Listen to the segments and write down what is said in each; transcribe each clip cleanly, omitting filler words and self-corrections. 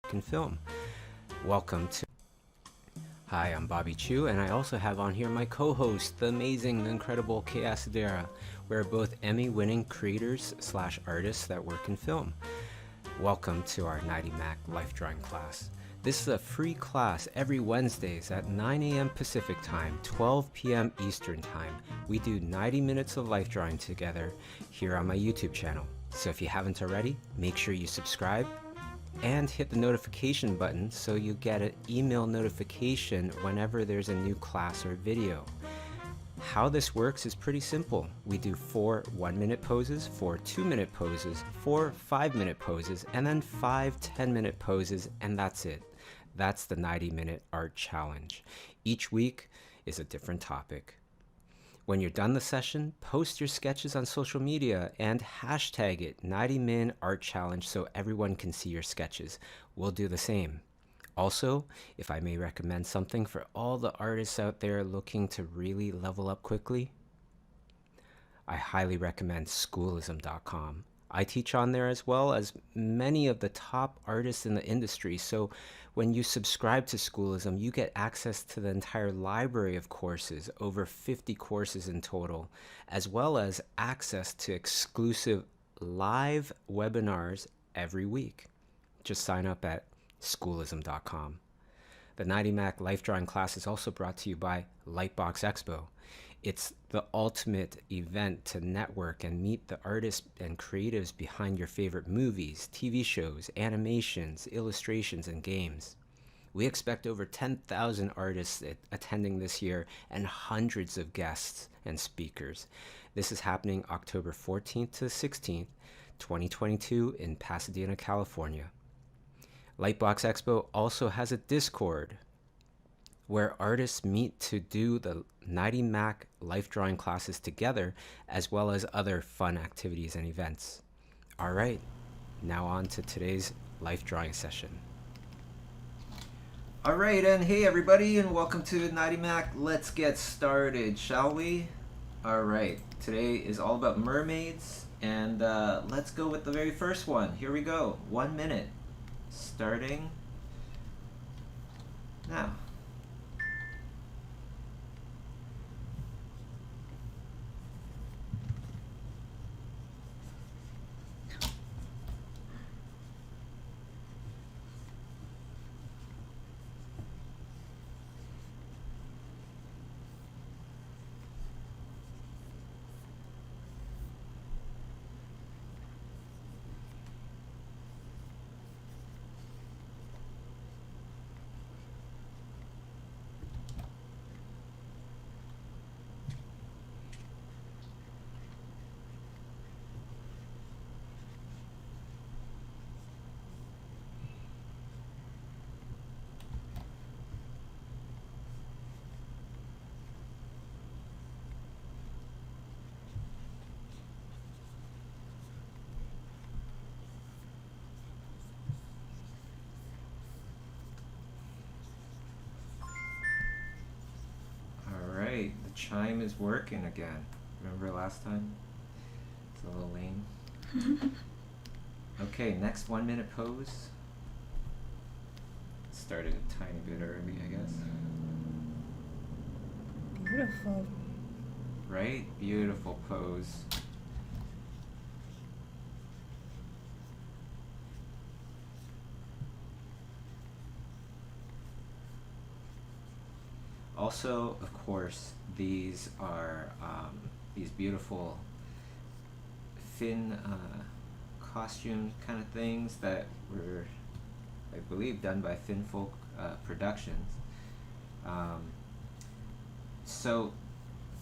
can film. Welcome to... Hi, I'm Bobby Chiu, and I also have on here my co-host, the amazing, the incredible Acedera. We're both Emmy-winning creators / artists that work in film. Welcome to our 90 Mac life drawing class. This is a free class every Wednesdays at 9 a.m. Pacific Time, 12 p.m. Eastern Time. We do 90 minutes of life drawing together here on my YouTube channel. So if you haven't already, make sure you subscribe and hit the notification button so you get an email notification whenever there's a new class or video. How this works is pretty simple. We do 4 1-minute poses, 4 2-minute poses, 4 5-minute poses, and then 5 10-minute poses, and that's it. That's the 90-minute art challenge. Each week is a different topic. When you're done the session, post your sketches on social media and hashtag it 90min art challenge so everyone can see your sketches. We'll do the same. Also, if I may recommend something for all the artists out there looking to really level up quickly, I highly recommend Schoolism.com. I teach on there as well as many of the top artists in the industry, so when you subscribe to Schoolism, you get access to the entire library of courses, over 50 courses in total, as well as access to exclusive live webinars every week. Just sign up at Schoolism.com. The 90 Mac life drawing class is also brought to you by Lightbox Expo. It's the ultimate event to network and meet the artists and creatives behind your favorite movies, TV shows, animations, illustrations, and games. We expect over 10,000 artists attending this year and hundreds of guests and speakers. This is happening October 14th to 16th, 2022 in Pasadena, California. Lightbox Expo also has a Discord where artists meet to do the 90 Mac life drawing classes together, as well as other fun activities and events. All right, now on to today's life drawing session. All right, and hey everybody, and welcome to 90 Mac. Let's get started, shall we? All right, today is all about mermaids, and let's go with the very first one. Here we go, 1 minute, starting now. The chime is working again. Remember last time? It's a little lame. Okay, next 1 minute pose. Started a tiny bit early, I guess. Beautiful. Right? Beautiful pose. Also, of course, these are these beautiful fin costume kind of things that were, I believe, done by Finfolk Productions. So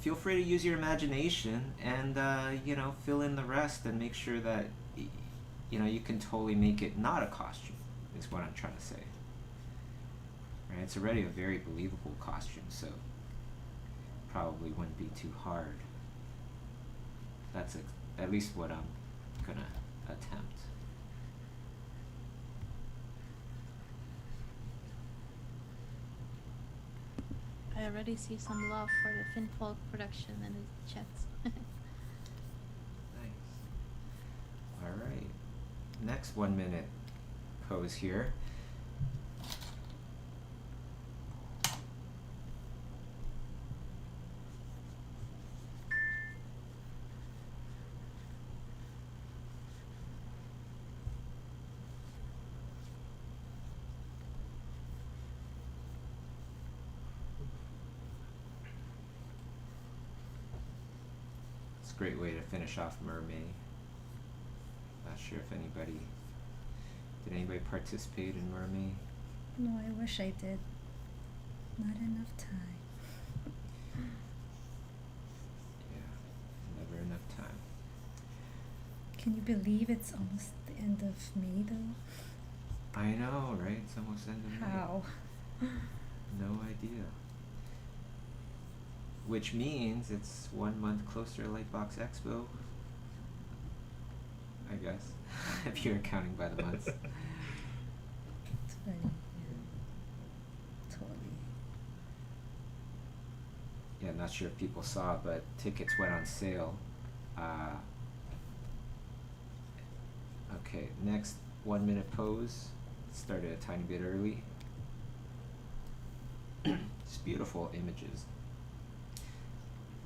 feel free to use your imagination and you know, fill in the rest and make sure that you know, you can totally make it not a costume, is what I'm trying to say. Right? It's already a very believable costume, so probably wouldn't be too hard. That's at least what I'm gonna attempt. I already see some love for the Finfolk production in the chats. Nice. Alright. Next 1 minute pose here. a great way to finish off Mermaid. Not sure if anybody... Did anybody participate in Mermaid? No, I wish I did. Not enough time. Yeah, never enough time. Can you believe it's almost the end of May though? I know, right? It's almost end of May. How? No idea. Which means it's 1 month closer to Lightbox Expo, I guess, if you're counting by the months. It's funny, yeah. Totally. Yeah, not sure if people saw, but tickets went on sale. Okay, next 1 minute pose. Started a tiny bit early. Just beautiful images.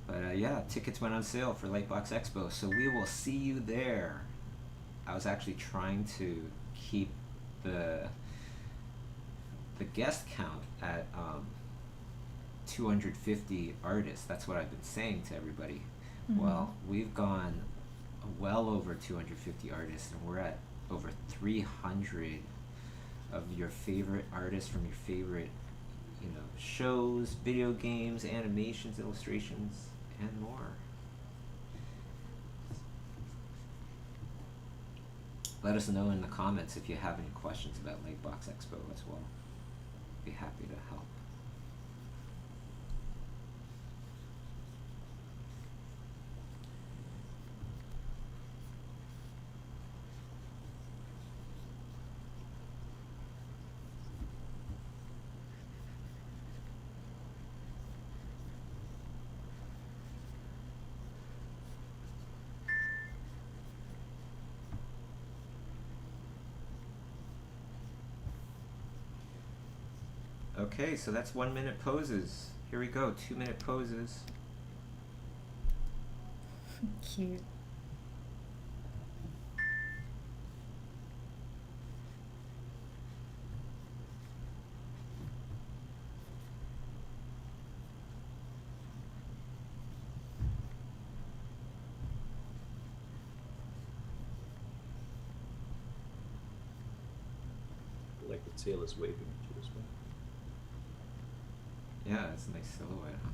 But yeah, tickets went on sale for Lightbox Expo, so we will see you there. I was actually trying to keep the guest count at 250 artists. That's what I've been saying to everybody. Mm-hmm. Well, we've gone well over 250 artists, and we're at over 300 of your favorite artists from your favorite, shows, video games, animations, illustrations, and more. Let us know in the comments if you have any questions about Lightbox Expo as well. Be happy to help. Okay, so that's 1 minute poses. Here we go, 2 minute poses. Cute. Like the tail is waving at you as well. Yeah, it's a nice silhouette, huh?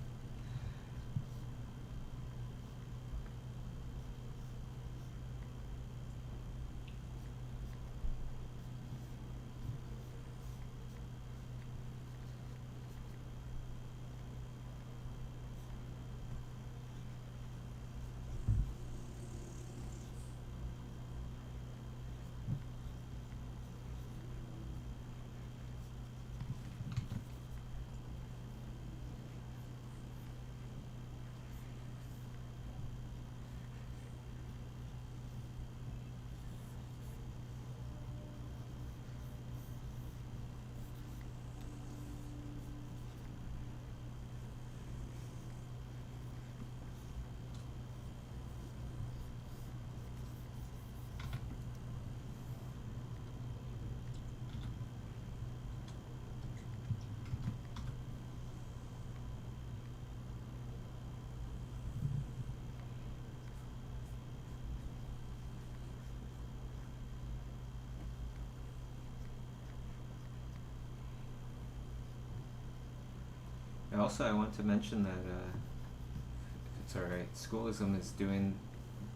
Also, I want to mention that, if it's alright, Schoolism is doing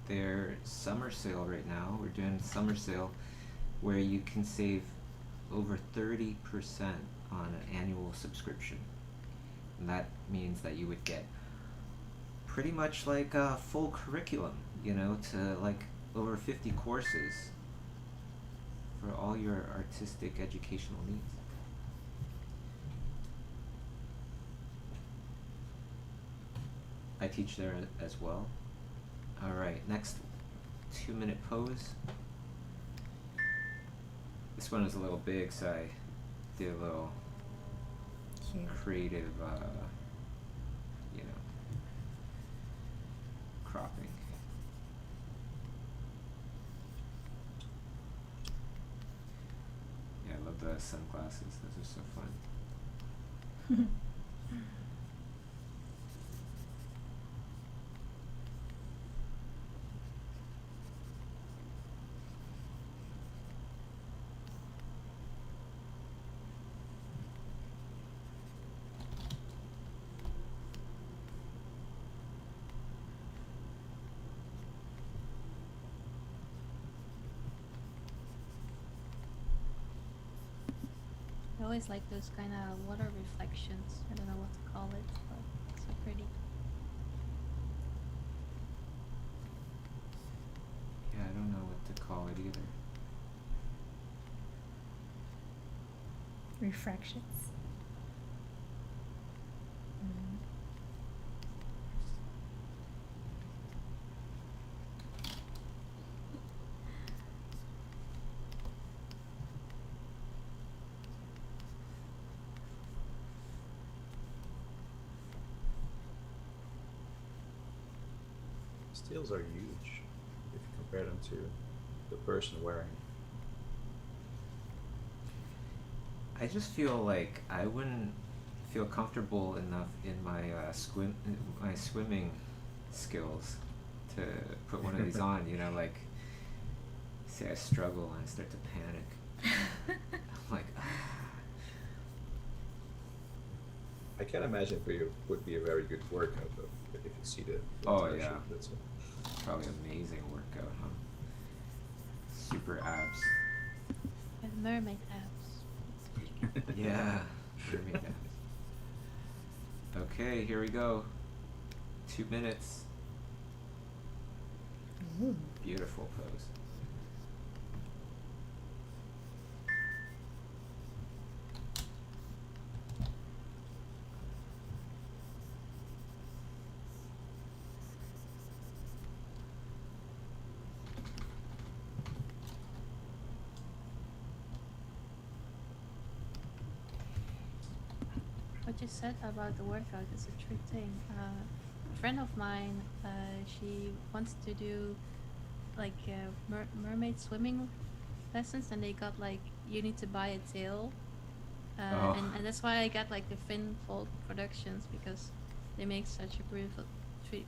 their summer sale right now. We're doing a summer sale where you can save over 30% on an annual subscription. And that means that you would get pretty much like a full curriculum, to like over 50 courses for all your artistic educational needs. I teach there as well. Alright, next 2 minute pose. This one is a little big, so I did a little Cute. creative, cropping. Yeah, I love the sunglasses, those are so fun. always like those kind of water reflections. I don't know what to call it, but it's so pretty. Yeah, I don't know what to call it either. Refractions. These tails are huge if you compare them to the person wearing. I just feel like I wouldn't feel comfortable enough in my my swimming skills to put one of these on. You know, like say I struggle and I start to panic. I'm like, ah. I can imagine for you would be a very good workout though, if you see the Oh, entire yeah. shape, that's it. Probably amazing workout, huh? Super abs. And mermaid abs. Yeah. Mermaid abs. Okay, here we go. 2 minutes. Ooh. Beautiful pose. What you said about the workout is a true thing. A friend of mine, she wants to do like mermaid swimming lessons, and they got like you need to buy a tail, Oh. and that's why I got like the Finfolk Productions, because they make such a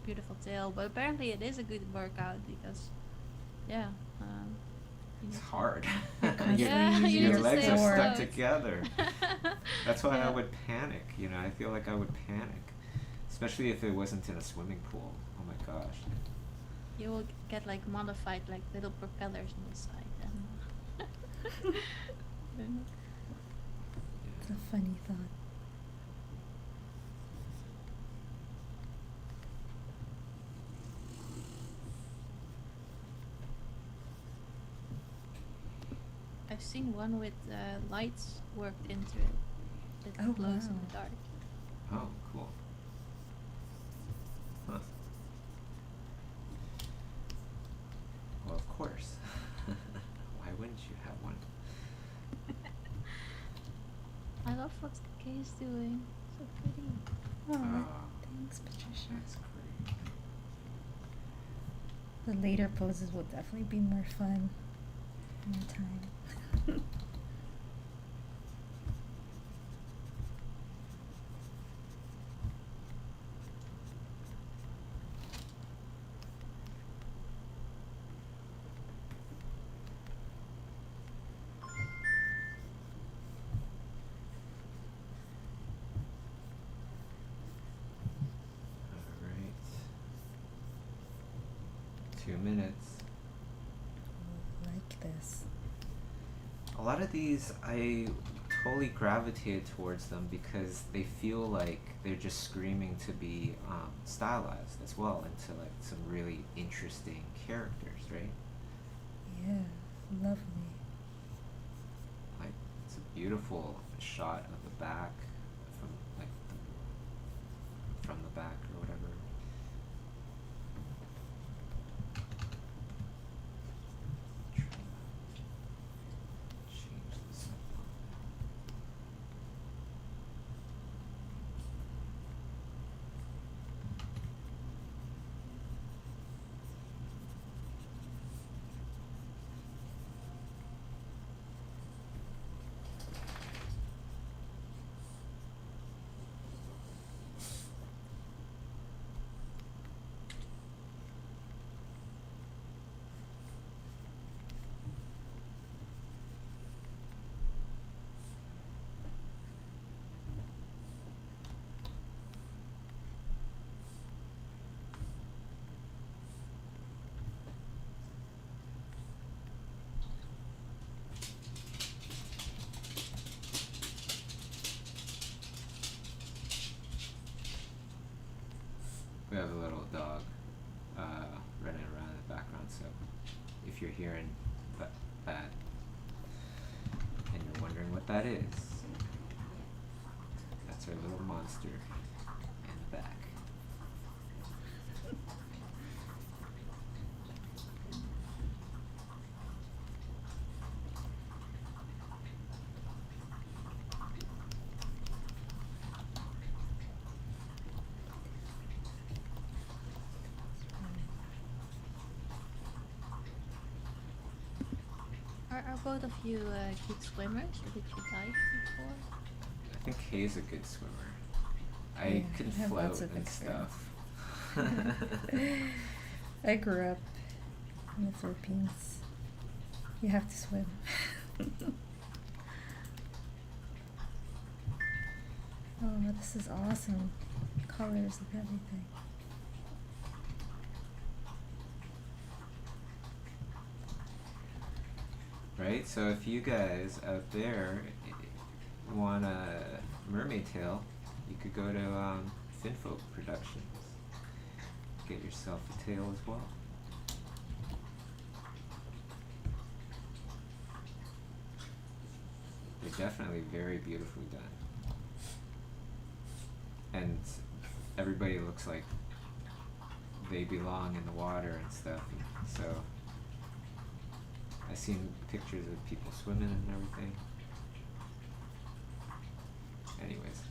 beautiful tail. But apparently it is a good workout because, yeah. You It's need to- hard. Yeah, you your need to legs stay are stuck afloat. together. That's why I Yeah. would panic, you know. I feel like I would panic. Especially if it wasn't in a swimming pool. Oh my gosh. You will get like modified like little propellers on the side and It's a funny thought. I've seen one with lights worked into it that Oh, glows in wow. the dark. Oh, cool. Huh. Well, of course. Why wouldn't you have one? I love what Kay is doing. So pretty. Oh, Oh, thanks, Patricia. that's great. The later poses will definitely be more fun. More time. All right. 2 minutes. Like this. A lot of these, I totally gravitated towards them because they feel like they're just screaming to be stylized as well into like some really interesting characters, right? Yeah, lovely. Like it's a beautiful shot of the back from like from the back or whatever. Change this up. We have a little dog running around in the background, so if you're hearing that and you're wondering what that is, that's our little monster in the back. Are both of you good swimmers, or did you dive before? I think Kay's a good swimmer. I Yeah, can I have float lots of and experience. stuff. I grew up in the Philippines. You have to swim. Oh, but this is awesome. Colors of everything. Right? So if you guys out there want a mermaid tail, you could go to Finfolk Productions. Get yourself a tail as well. They're definitely very beautifully done. And everybody looks like they belong in the water and stuff. So I've seen pictures of people swimming and everything. Anyways.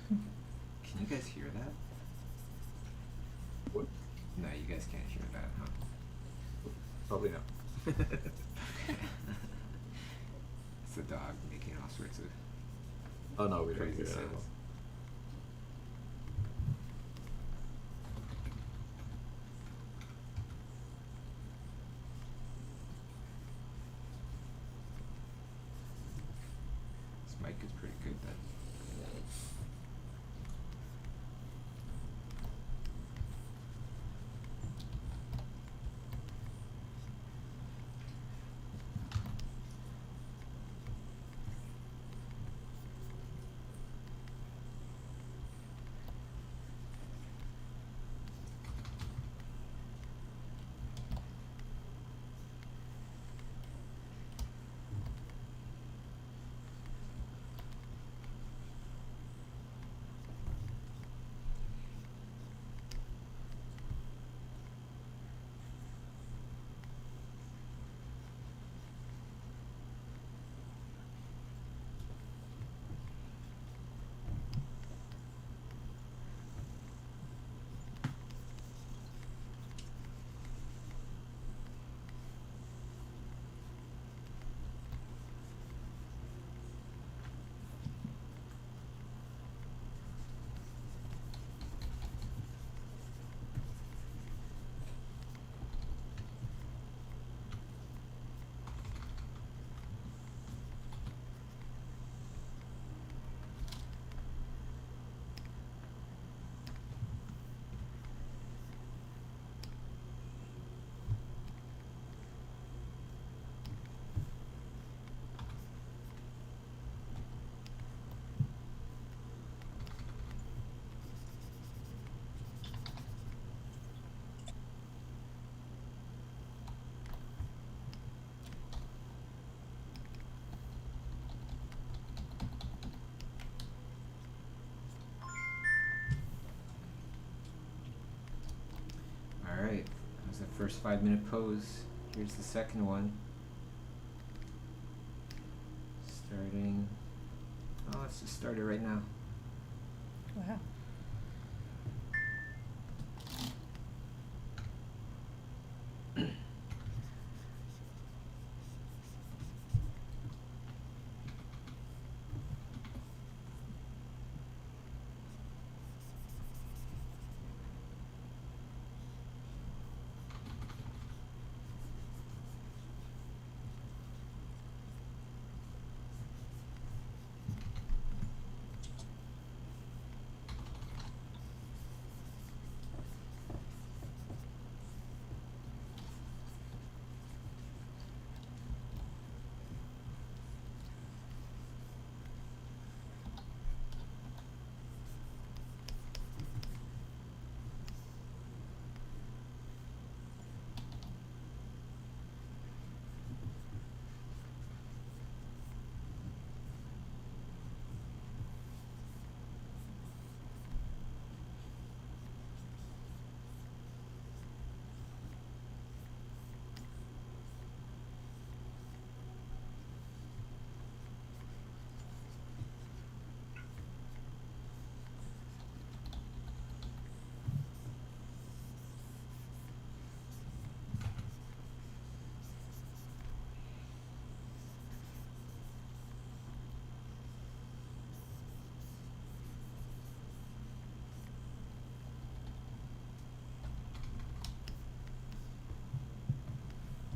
Can you guys hear that? What? No, you guys can't hear that, huh? Probably not. It's the dog making all sorts of Oh no, we don't crazy hear that. sounds. This mic is pretty good then. was the first 5-minute pose. Here's the second one. Starting. Oh, let's just start it right now. Wow.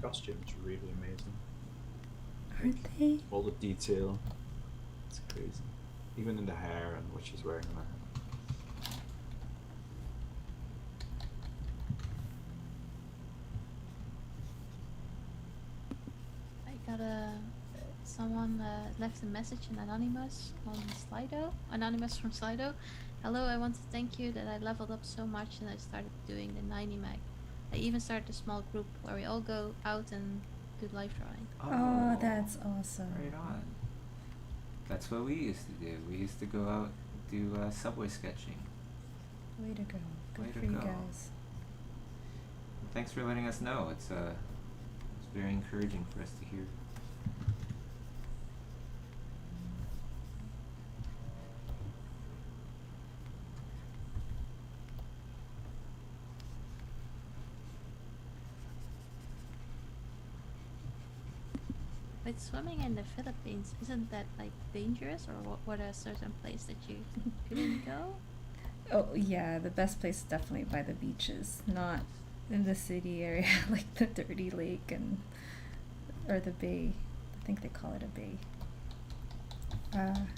Costumes are really amazing. Aren't they? All the detail. It's crazy. Even in the hair and what she's wearing on her. I got someone left a message in Anonymous on Slido. Anonymous from Slido. Hello, I want to thank you that I leveled up so much and I started doing the 90 mag. I even started a small group where we all go out and do live drawing. Oh, that's awesome. Right on. That's what we used to do. We used to go out and do subway sketching. Way to go. Good Way for to you go. guys. Thanks for letting us know. It's very encouraging for us to hear. But swimming in the Philippines, isn't that like dangerous, or what a certain place that you couldn't go? Oh yeah, the best place is definitely by the beaches, not in the city area like the dirty lake and or the bay. I think they call it a bay.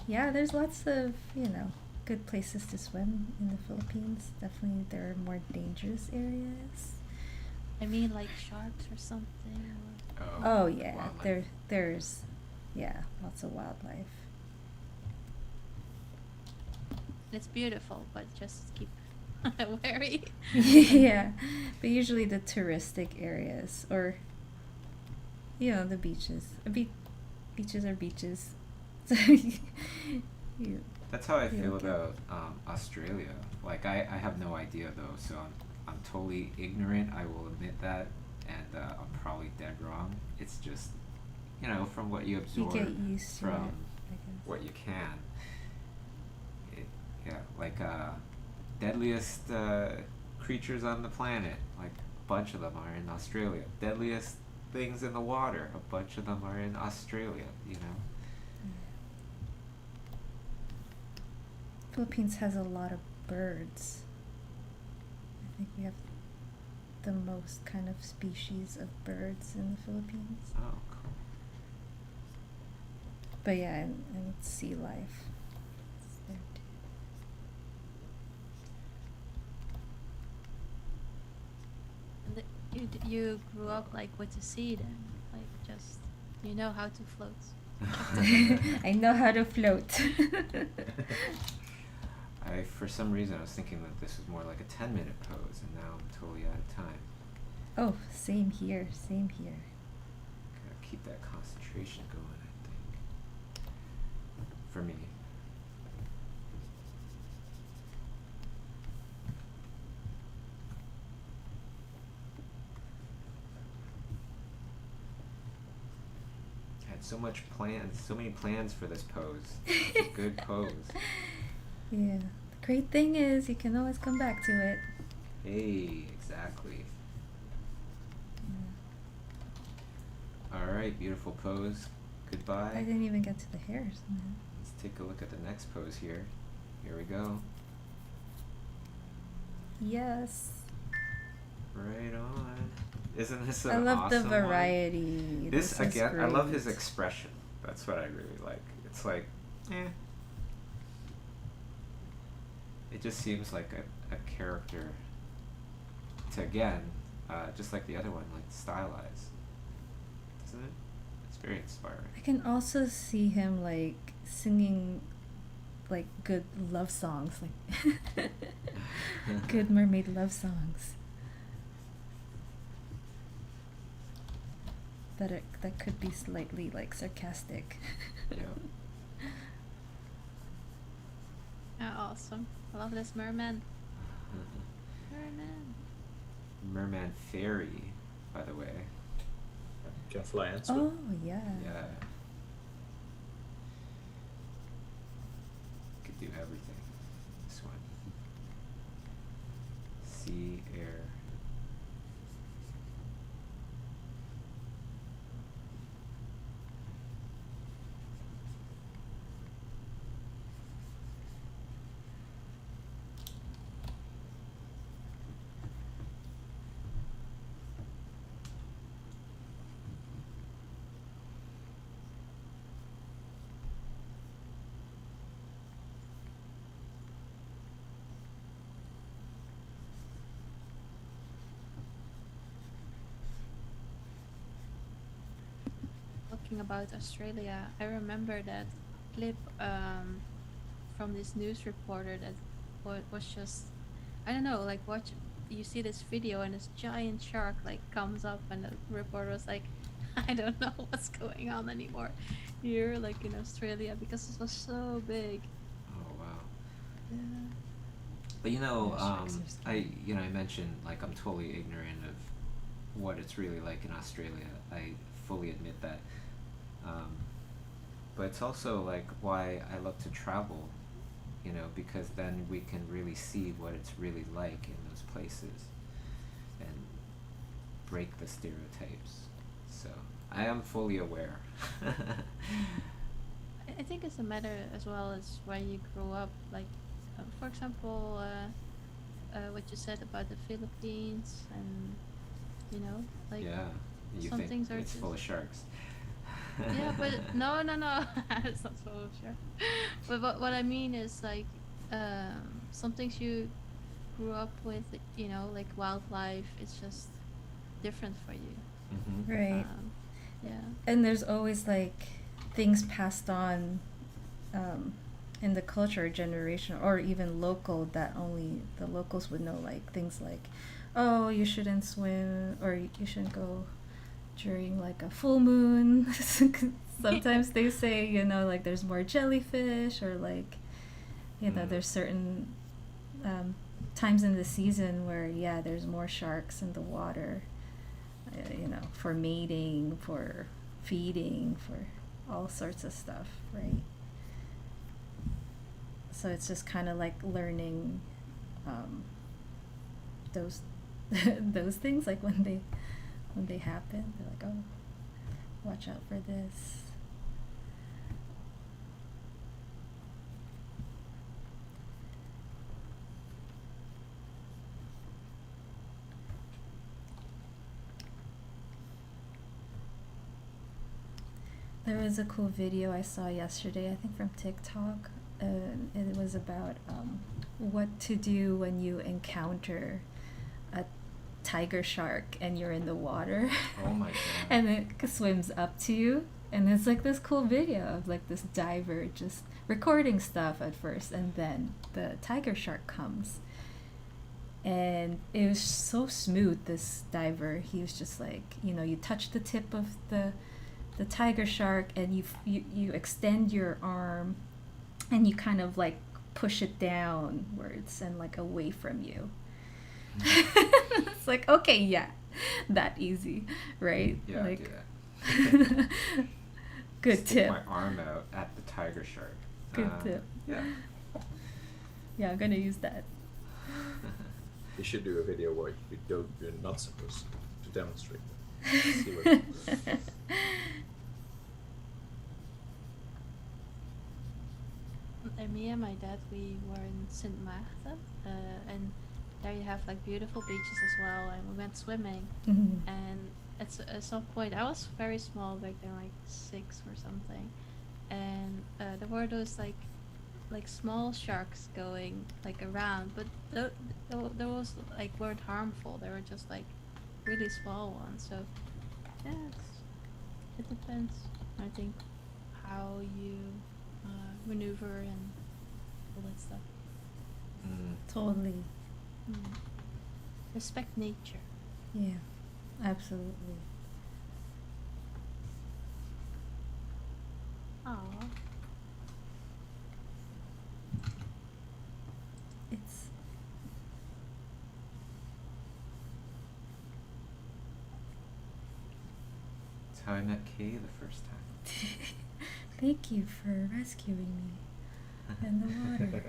Yeah, there's lots of, good places to swim in the Philippines. Definitely there are more dangerous areas. I mean, like sharks or something. Or... Oh yeah, wildlife. there's lots of wildlife. It's beautiful, but just keep wary. Yeah, but usually the touristic areas or the beaches. Beaches are beaches. So That's how I feel okay. about Australia. Like I have no idea though, so I'm totally ignorant. I will admit that, and I'm probably dead wrong. It's just from what you absorb you get used to from it, I guess. what you can. Deadliest creatures on the planet. Like a bunch of them are in Australia. Deadliest things in the water. A bunch of them are in Australia. Philippines has a lot of birds. I think we have the most kind of species of birds in the Philippines. Oh, cool. But yeah, and sea life. It's there too. You grew up like with the sea then, like just you know how to float. I know how to float. For some reason, I was thinking that this was more like a 10-minute pose, and now I'm totally out of time. Oh, same here, same here. Gotta keep that concentration going, I think. For me. had so many plans for this pose. It's a good pose. Yeah. The great thing is you can always come back to it. Hey, exactly. Yeah. All right, beautiful pose. Goodbye. I didn't even get to the hairs. Man. Let's take a look at the next pose here. Here we go. Yes. Right on. Isn't this an I love awesome the one? variety. This is again, I love his great. expression. That's what I really like. It's like, it just seems like a character to, again, just like the other one, like stylize. Doesn't it? It's very inspiring. I can also see him like singing like good love songs, like good mermaid love songs. That could be slightly like sarcastic. Yeah. Awesome. I love this merman. Merman. Merman Faery, by the way. Can fly and Oh swim. yeah. Yeah. Could do everything. This one. Sea, air. Talking about Australia, I remember that clip from this news reporter that was just, I don't know, like watch, you see this video and this giant shark like comes up and the reporter was like, I don't know what's going on anymore here, like in Australia, because it was so big. Oh wow. Yeah. But you know, Yeah, sharks are scary. I mentioned like I'm totally ignorant of what it's really like in Australia. I fully admit that. But it's also like why I love to travel, you know, because then we can really see what it's really like in those places and break the stereotypes. So I am fully aware. I think it's a matter as well as where you grew up. Like, for example, what you said about the Philippines, and you know, like Yeah, you some think things are it's just full of sharks. yeah, but no, it's not so sure. But what I mean is like some things you grew up with, you know, like wildlife. It's just different for you. Mm-hmm. Right. Yeah. And there's always like things passed on in the culture, generation, or even local, that only the locals would know, like things like, oh, you shouldn't swim, or you shouldn't go during like a full moon. Sometimes they say, you know, like there's more jellyfish, or like, you know, there's certain times in the season where, yeah, there's more sharks in the water, you know, for mating, for feeding, for all sorts of stuff, right? So it's just kind of like learning those those things, like when they happen, they're like, oh, watch out for this. There was a cool video I saw yesterday, I think from TikTok. It was about what to do when you encounter a tiger shark and you're in the water. Oh my god. And it swims up to you, and it's like this cool video of like this diver just recording stuff at first, and then the tiger shark comes. And it was so smooth, this diver. He was just like, you know, you touch the tip of the tiger shark, and you extend your arm, and you kind of like push it downwards and like away from you. It's like, okay, yeah, that easy, right? Yeah, like, I do that. Good stick tip. my arm out at the tiger shark. Good tip. Yeah. Yeah, I'm gonna use that. You should do a video where you don't, you're not supposed to demonstrate that. See what And me and my dad, we were in Sint Maarten, and there you have like beautiful beaches as well. And we went swimming, Mhm. and at some point I was very small back then, like 6 or something, and there were those like small sharks going like around, but those like weren't harmful. They were just like really small ones. So yeah, it depends. I think how you maneuver and all that stuff. Totally. Respect nature. Yeah, absolutely. Aww. It's That's how I met Kay the first time. thank you for rescuing me in the water.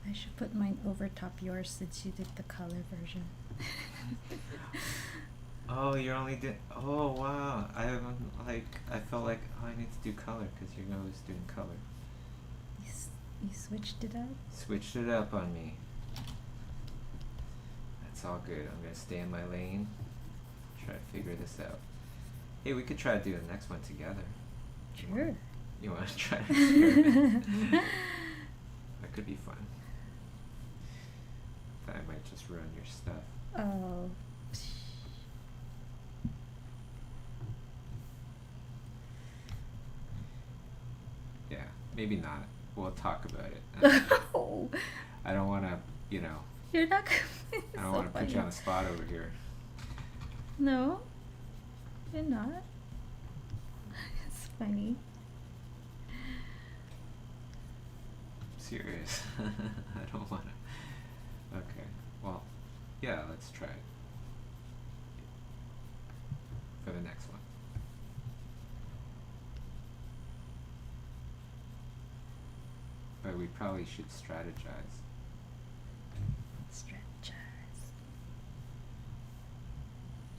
I should put mine over top yours since you did the color version. Oh, you're only did. Oh wow! I felt like I need to do color because you're always doing color. You switched it up? Switched it up on me. That's all good. I'm gonna stay in my lane. Try to figure this out. Hey, we could try to do the next one together. Sure. You want to try to experiment? That could be fun. I might just ruin your stuff. Oh. Yeah, maybe not. We'll talk about it. Oh. I don't want to, you know. You're not. I don't want to put you on the spot over here. No, you're not. It's funny. Serious. I don't want to. Okay. Well, yeah, let's try it. For the next one. But we probably should strategize. Strategize.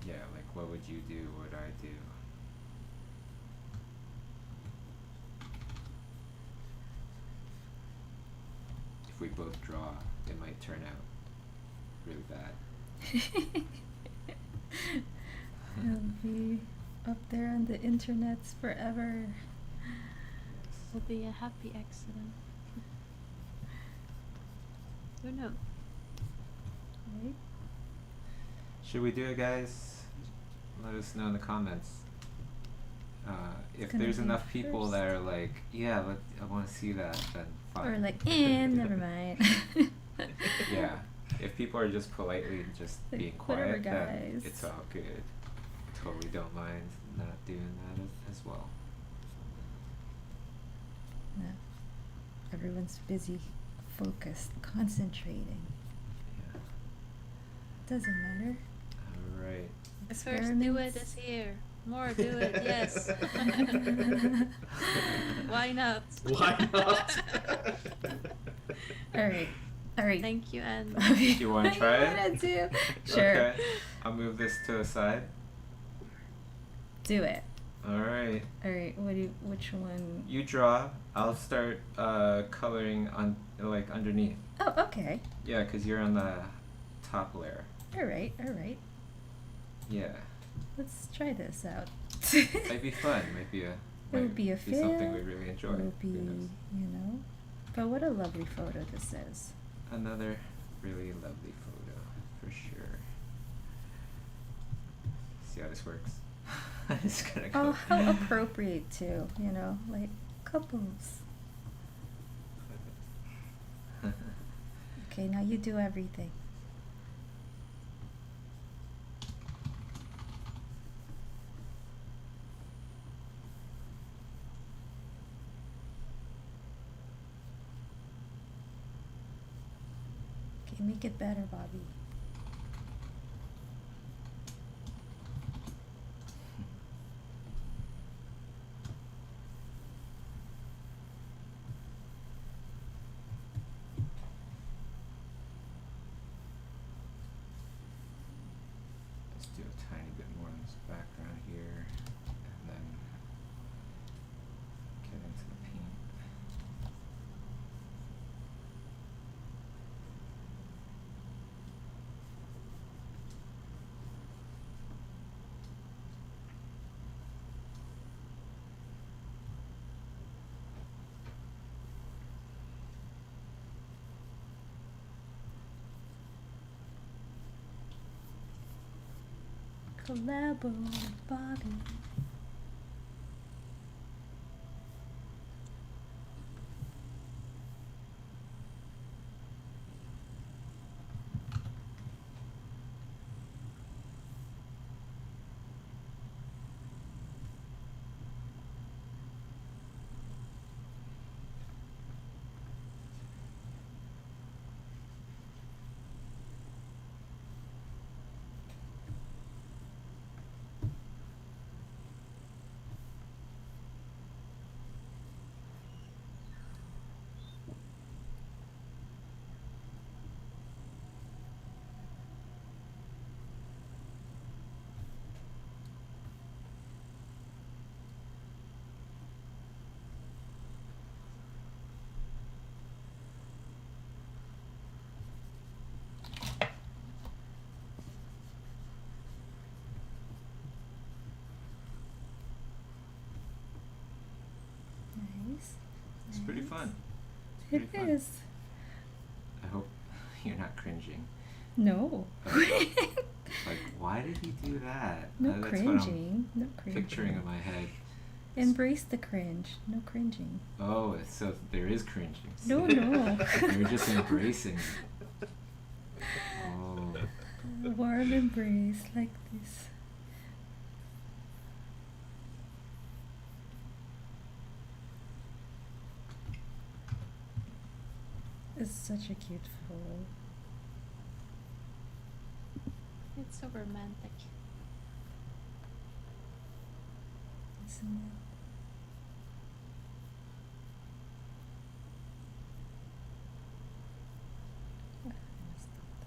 Yeah, like what would you do? What would I do? If we both draw, it might turn out really bad. It'll be up there on the internets forever. Will be a happy accident. Who knows? Right? Should we do it, guys? Let us know in the comments. If gonna there's be enough people first. that are like, yeah, I want to see that, then fine. Or like, never mind. Yeah. If people are just politely just Like, being whatever, quiet, then guys. it's all good. Totally don't mind not doing that as well. No. Everyone's busy, focused, concentrating. Yeah. Doesn't matter. All right. The first do it Experiments. is here. More do it, yes. Why not? Why not? Alright. Alright. Thank you, and You wanna try it? I wanna do. Sure. Okay. I'll move this to the side. Do it. All right. Alright, which one? You draw. I'll start coloring on like underneath. Oh, okay. Yeah, 'cause you're on the top layer. Alright, alright. Yeah. Let's try this out. Might be fun. Might be It'll be a be something fail. we really enjoy. It'll be, Who knows? you know. But what a lovely photo this is. Another really lovely photo, for sure. See how this works? I'm just gonna go. Oh, how appropriate too, you know, like couples. Okay, now you do everything. Okay, make it better, Bobby. Let's do a tiny bit more in this background here, and then get into the paint. Collabo, Bobby. Nice. It's pretty nice. fun. It's It pretty fun. is. I hope you're not cringing. No. Like, why did he do that? No That's cringing. No what I'm cringing. picturing in my head. Embrace the cringe. No cringing. Oh, so there is cringing. No, no. You're just embracing it. Oh. A warm embrace like this. It's such a cute photo. it's so romantic. Isn't it? Ah, I messed up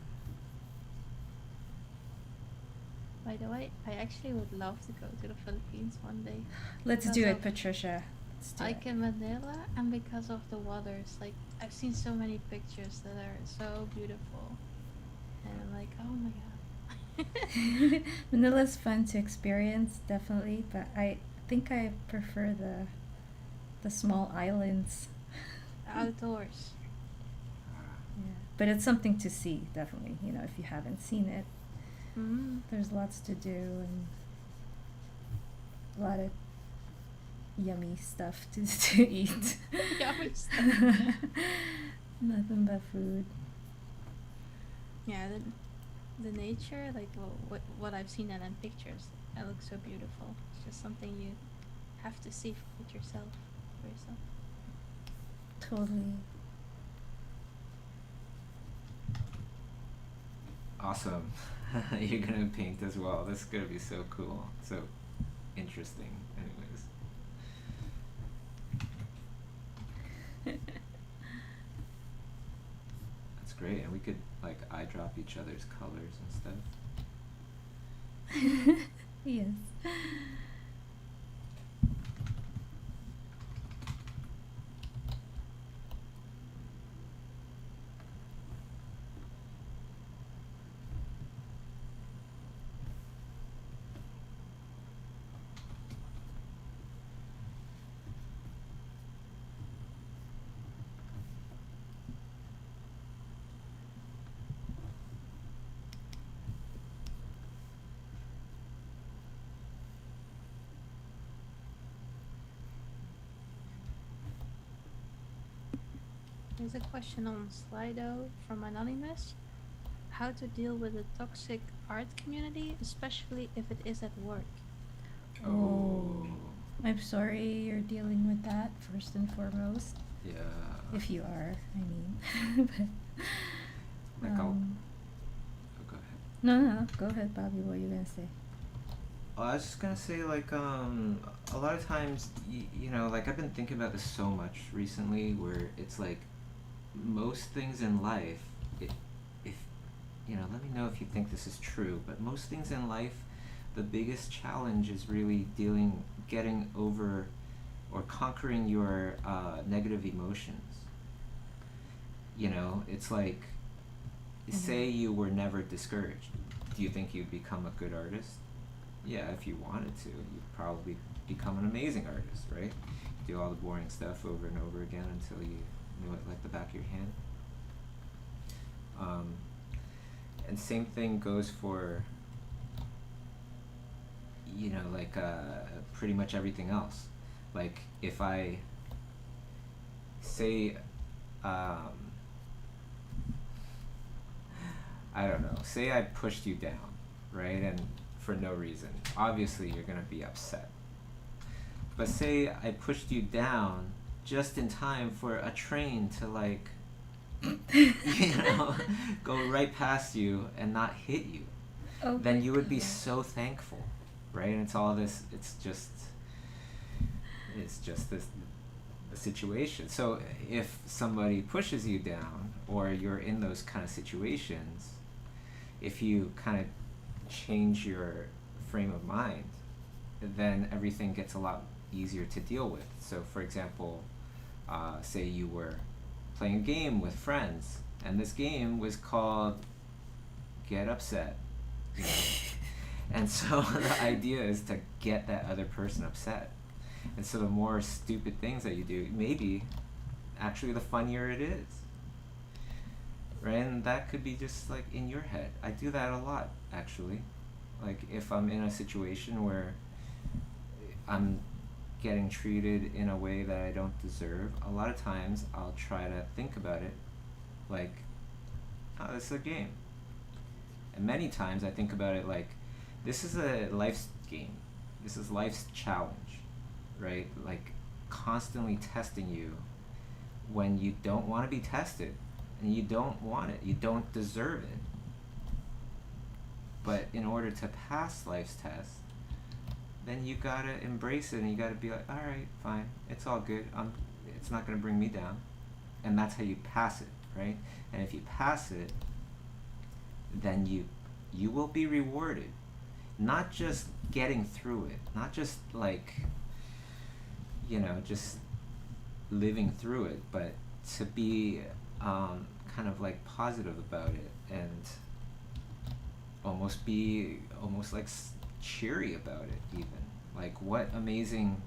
By the way, I actually would love to go to the Philippines one day. that. Let's Because do it, of- Patricia. Let's do Like it. in Manila, and because of the waters, like I've seen so many pictures that are so beautiful, and I'm like, oh my god. Manila's fun to experience, definitely, but I think I prefer the small islands. Outdoors. Yeah. But it's something to see, definitely. You know, if you haven't seen it, Mm. there's lots to do and a lot of yummy stuff to eat. Yummy stuff. Nothing but food. Yeah, the nature, like what I've seen in pictures, it looks so beautiful. It's just something you have to see with yourself, for yourself. Totally. Awesome. You're gonna paint as well. This is gonna be so cool. So interesting. Anyways. That's great. And we could like eyedrop each other's colors and stuff. Yes. There's a question on Slido from Anonymous. How to deal with a toxic art community, especially if it is at work. Oh. I'm sorry you're dealing with that, first and foremost. Yeah. If you are, I mean. But, Like oh, go ahead. no, go ahead, Bobby. What are you gonna say? I was just gonna say, like, a lot of times, you know, like, I've been thinking about this so much recently, where it's like, most things in life, if you know, let me know if you think this is true, but most things in life, the biggest challenge is really getting over or conquering your negative emotions. You know, it's like, say you were never discouraged. Do you think you'd become a good artist? Yeah, if you wanted to, you'd probably become an amazing artist, right? Do all the boring stuff over and over again until you knew it like the back of your hand. And same thing goes for, you know, like pretty much everything else. Like if I say, I don't know, say I pushed you down, right? And for no reason. Obviously you're gonna be upset. But say I pushed you down just in time for a train to like, you know, go right past you and not hit you. Oh Then you would be God. so thankful, right? And it's all this, it's just this a situation. So if somebody pushes you down or you're in those kind of situations, if you kind of change your frame of mind, then everything gets a lot easier to deal with. So for example, say you were playing a game with friends and this game was called Get Upset, you know? And so the idea is to get that other person upset. And so the more stupid things that you do, maybe actually the funnier it is, right? And that could be just like in your head. I do that a lot, actually. Like if I'm in a situation where I'm getting treated in a way that I don't deserve, a lot of times I'll try to think about it like, oh, this is a game. And many times I think about it like, this is a life's game. This is life's challenge, right? Like constantly testing you when you don't want to be tested and you don't want it. You don't deserve it. But in order to pass life's test, then you gotta embrace it and you gotta be like, all right, fine, it's all good. It's not gonna bring me down. And that's how you pass it, right? And if you pass it, then you will be rewarded. Not just getting through it, not just like, you know, just living through it, but to be kind of like positive about it and almost be almost like cheery about it even. Like, what amazing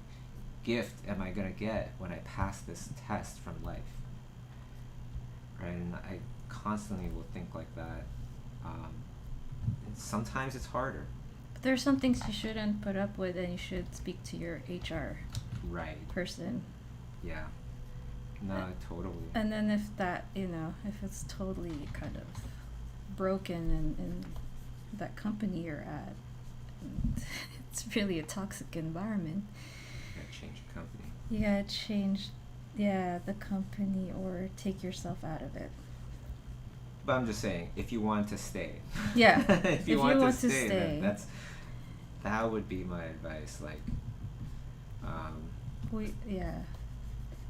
gift am I gonna get when I pass this test from life? Right? And I constantly will think like that. And sometimes it's harder. But there's some things you shouldn't put up with, and you should speak to your HR Right. person. Yeah. No, totally. And then if that, if it's totally kind of broken in that company you're at, and it's really a toxic environment. You gotta change your company. You gotta change, the company, or take yourself out of it. But I'm just saying, if you want to stay. Yeah. if you want to stay, then that would be my advice. Like,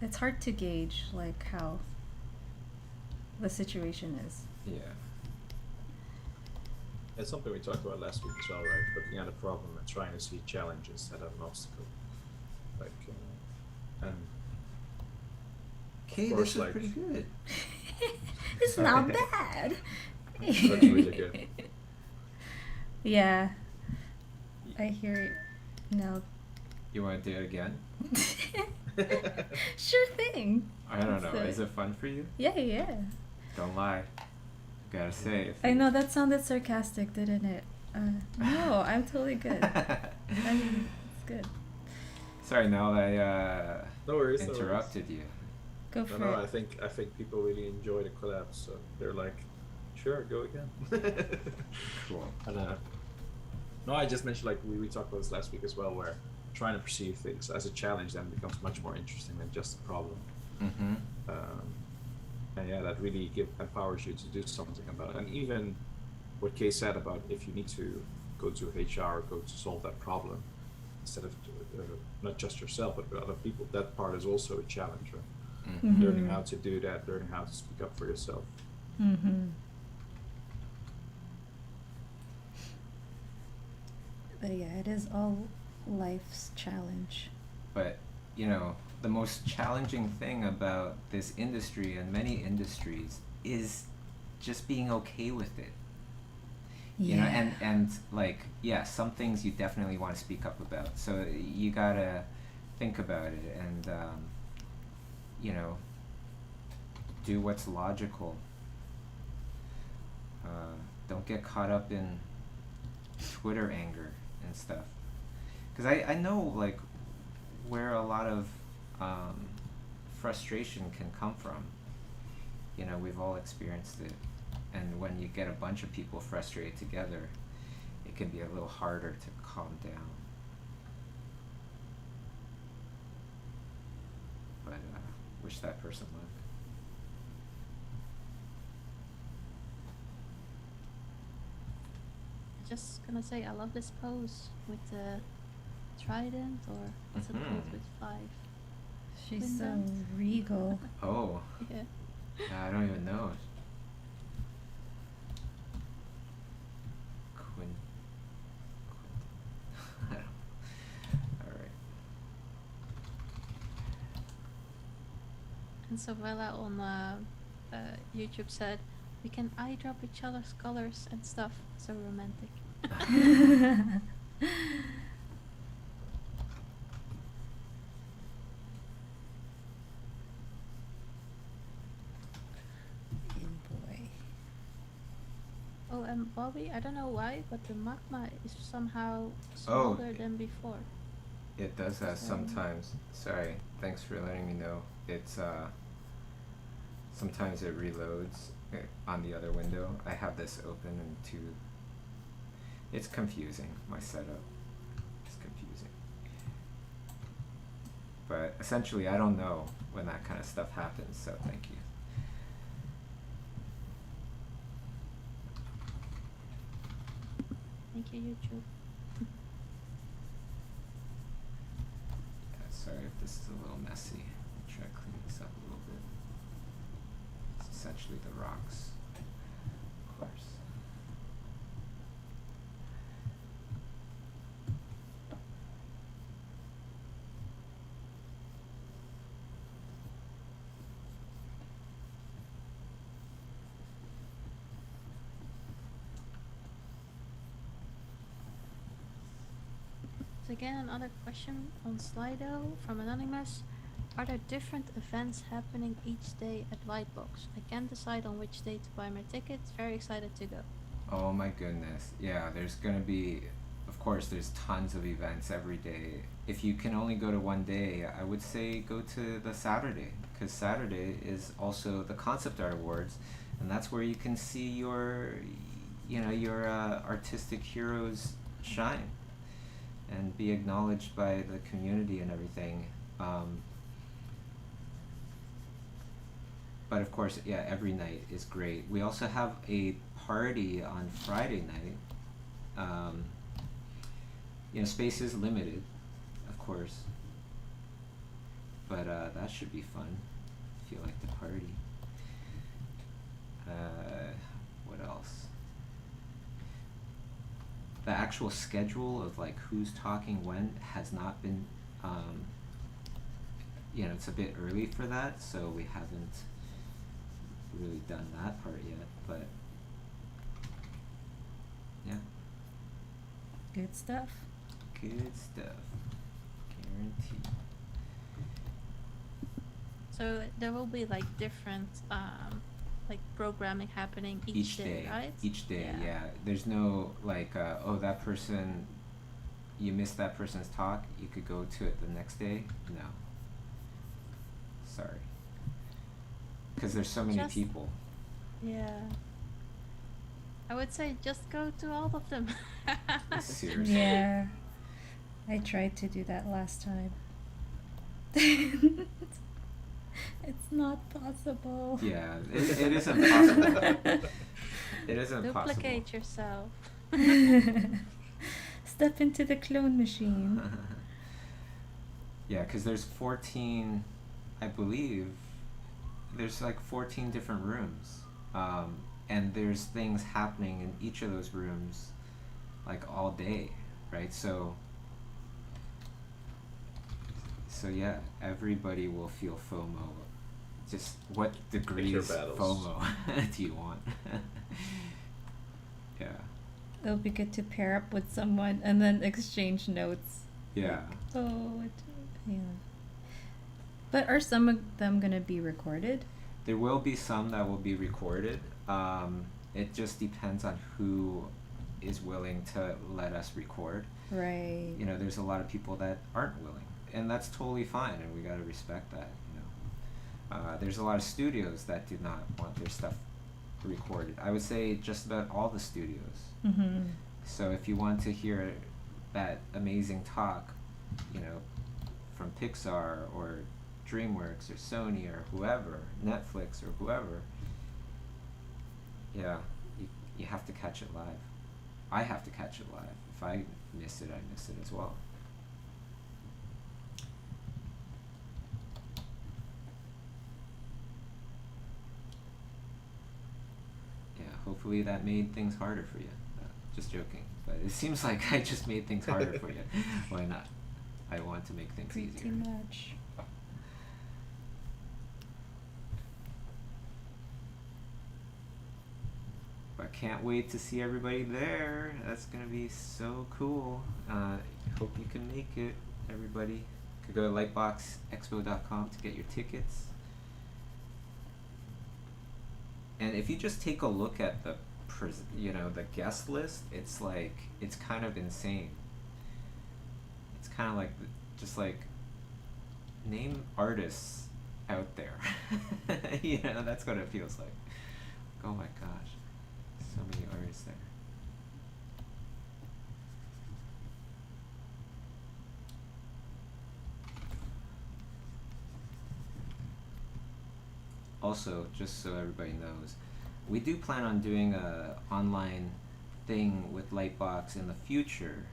it's hard to gauge like how the situation is. yeah. It's something we talked about last week as well, right? Looking at a problem and trying to see challenges instead of an obstacle. Like, and Okay, course, this is like- pretty good. It's not bad. That's really good. Yeah. I hear it now. You want to do it again? Sure thing. I don't know. So- Is it fun for you? Yeah. Don't lie. Gotta say. I know that sounded sarcastic, didn't it? No, I'm totally good. I mean, it's good. Sorry, now I No worries. interrupted you. Go for No, it. I think people really enjoy the collabs, so they're like, sure, go again. Cool. And, no, I just mentioned, like, we talked about this last week as well, where trying to perceive things as a challenge then becomes much more interesting than just a problem. Mm-hmm. And yeah, that really empowers you to do something about it. And even what Kay said about if you need to go to HR or go to solve that problem, instead of not just yourself, but with other people, that part is also a challenge, right? Mm-hmm. Learning how to do that, learning how to speak up for yourself. Mm-hmm. But yeah, it is all life's challenge. But, the most challenging thing about this industry and many industries is just being okay with it. And like, yeah, some things you definitely want to speak up about. So you gotta think about it and, do what's logical. Don't get caught up in Twitter anger and stuff. Because I know, like, where a lot of frustration can come from. We've all experienced it. And when you get a bunch of people frustrated together, it can be a little harder to calm down. But wish that person luck. Just gonna say I love this pose with the trident, or what's it called with 5? She's so Windows. regal. Oh, Yeah. I don't even know. Quinn. I don't know. Alright. And Savella on YouTube said, "We can eye drop each other's colors and stuff. So romantic." Boy. Oh, and Bobby, I don't know why, but the magma is somehow smaller than before. It does that sometimes. Sorry, thanks for letting me know. It's sometimes it reloads on the other window. I have this open and it's confusing, my setup. It's confusing. But essentially I don't know when that kind of stuff happens, so thank you. Thank you, YouTube. Yeah, sorry if this is a little messy. I'll try to clean this up a little bit. It's essentially the rocks, of course. So again, another question on Slido from Anonymous. Are there different events happening each day at Lightbox? I can't decide on which day to buy my tickets. Very excited to go. Oh my goodness. Yeah, there's gonna be, of course, there's tons of events every day. If you can only go to one day, I would say go to the Saturday, because Saturday is also the Concept Art Awards, and that's where you can see your, your artistic heroes shine and be acknowledged by the community and everything. But of course, yeah, every night is great. We also have a party on Friday night. Space is limited, of course, but that should be fun if you like the party. What else? The actual schedule of like who's talking when has not been, it's a bit early for that, so we haven't really done that part yet, but yeah. Good stuff. Good stuff. Guaranteed. So there will be like different like programming happening each day, right? Each day, yeah. There's no like, that person, you missed that person's talk, you could go to it the next day. No. Sorry. Because there's so many people. Yeah. I would say just go to all of them. Seriously. Yeah. I tried to do that last time. It's not possible. Yeah, it is impossible. It is impossible. Duplicate yourself. Step into the clone machine. Yeah, because there's 14, I believe, there's like 14 different rooms. And there's things happening in each of those rooms like all day, right? So yeah, everybody will feel FOMO. Just what degree of FOMO do you want? Yeah. It'll be good to pair up with someone and then exchange notes. Yeah. Yeah. But are some of them going to be recorded? There will be some that will be recorded. It just depends on who is willing to let us record. Right. There's a lot of people that aren't willing, and that's totally fine, and we got to respect that. There's a lot of studios that do not want their stuff recorded. I would say just about all the studios. Mm-hmm. So if you want to hear that amazing talk, from Pixar or DreamWorks or Sony or whoever, Netflix or whoever, yeah, you have to catch it live. I have to catch it live. If I miss it, I miss it as well. Yeah, hopefully that made things harder for you. Just joking, but it seems like I just made things harder for you. Why not? I want to make things Pretty easier. much. I can't wait to see everybody there. That's gonna be so cool. Hope you can make it, everybody. You could go to lightboxexpo.com to get your tickets. And if you just take a look at the guest list, it's kind of insane. It's kind of like just like name artists out there. That's what it feels like. Oh my gosh. So many artists there. Also, just so everybody knows, we do plan on doing a online thing with Lightbox in the future,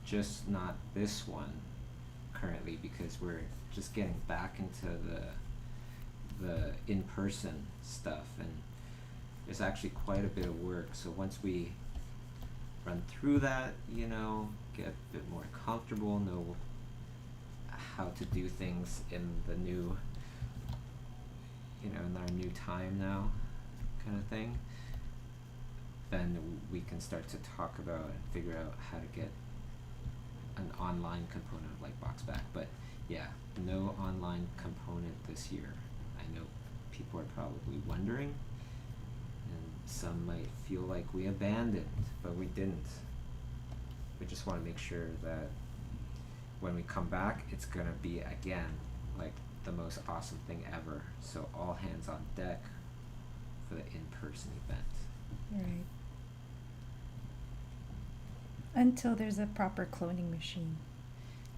just not this one currently, because we're just getting back into the in-person stuff, and there's actually quite a bit of work. So once we run through that, get a bit more comfortable, know how to do things in the new, in our new time now, kind of thing, then we can start to talk about and figure out how to get an online component of Lightbox back. But yeah, no online component this year. I know people are probably wondering, and some might feel like we abandoned, but we didn't. We just want to make sure that when we come back, it's gonna be again like the most awesome thing ever. So all hands on deck for the in-person event. Right. Until there's a proper cloning machine.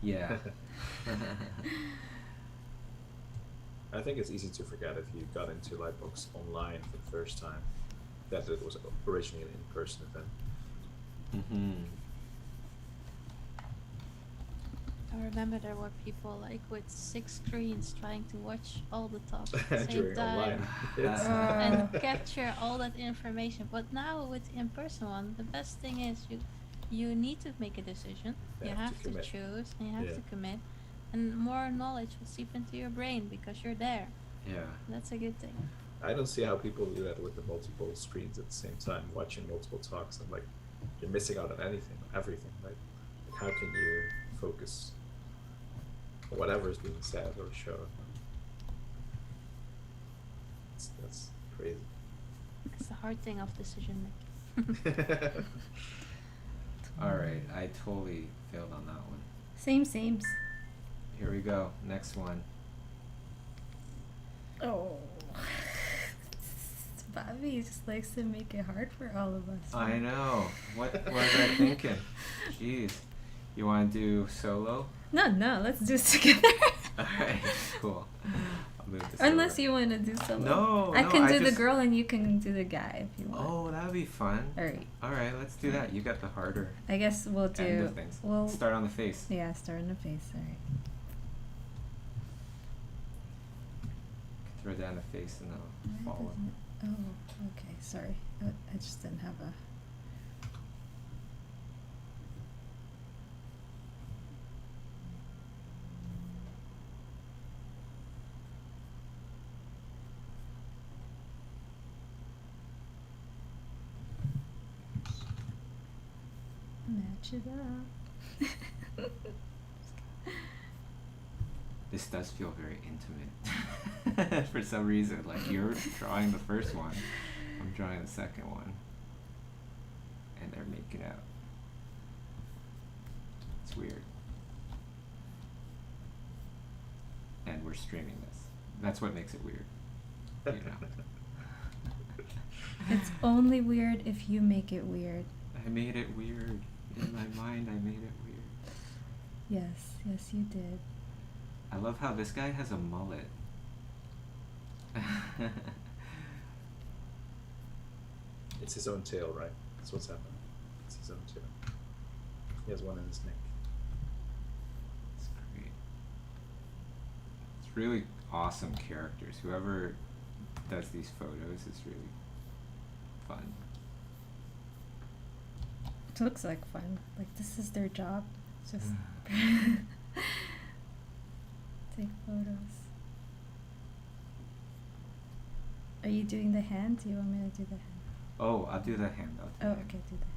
Yeah. I think it's easy to forget if you got into Lightbox online for the first time that it was originally an in-person event. Mm-hmm. I remember there were people like with 6 screens trying to watch all the talks at the same During time online. It's- and capture all that information. But now with the in-person one, the best thing is you need to make a decision. You have to commit. choose and you have Yeah. to commit, and more knowledge will seep into your brain because you're there. Yeah. That's a good thing. I don't see how people do that with the multiple screens at the same time, watching multiple talks. I'm like, you're missing out on everything. Like how can you focus on whatever is being said or shown? That's crazy. It's the hard thing of decision making. All right, I totally failed on that one. Sames. Here we go. Next one. Oh. Bobby just likes to make it hard for all of us. I know. What was I thinking? Jeez. You want to do solo? No, let's do this together. All right, cool. I'll move this Unless over. you want to do solo. No, I no, can I do the just- girl and you can do the guy if you want. Oh, that would be fun. Alright. All right, let's do that. You got the harder I guess we'll end do. of things. We'll Start on the face. Yeah, start in the face. Alright. Throw down the face and then Why follow. doesn't it- Oh, okay. Sorry. I just didn't have a. Match it up. This does feel very intimate for some reason. Like you're drawing the first one, I'm drawing the second one, and they're making out. It's weird. And we're streaming this. That's what makes it weird. You know. It's only weird if you make it weird. I made it weird. In my mind, I made it weird. Yes, you did. I love how this guy has a mullet. It's his own tail, right? That's what's happening. It's his own tail. He has one in his neck. It's great. It's really awesome characters. Whoever does these photos is really fun. It looks like fun. Like this is their job. Just take photos. Are you doing the hand? Do you want me to do the hand? Oh, I'll do the hand. I'll do Oh, the hand. okay, do the hand.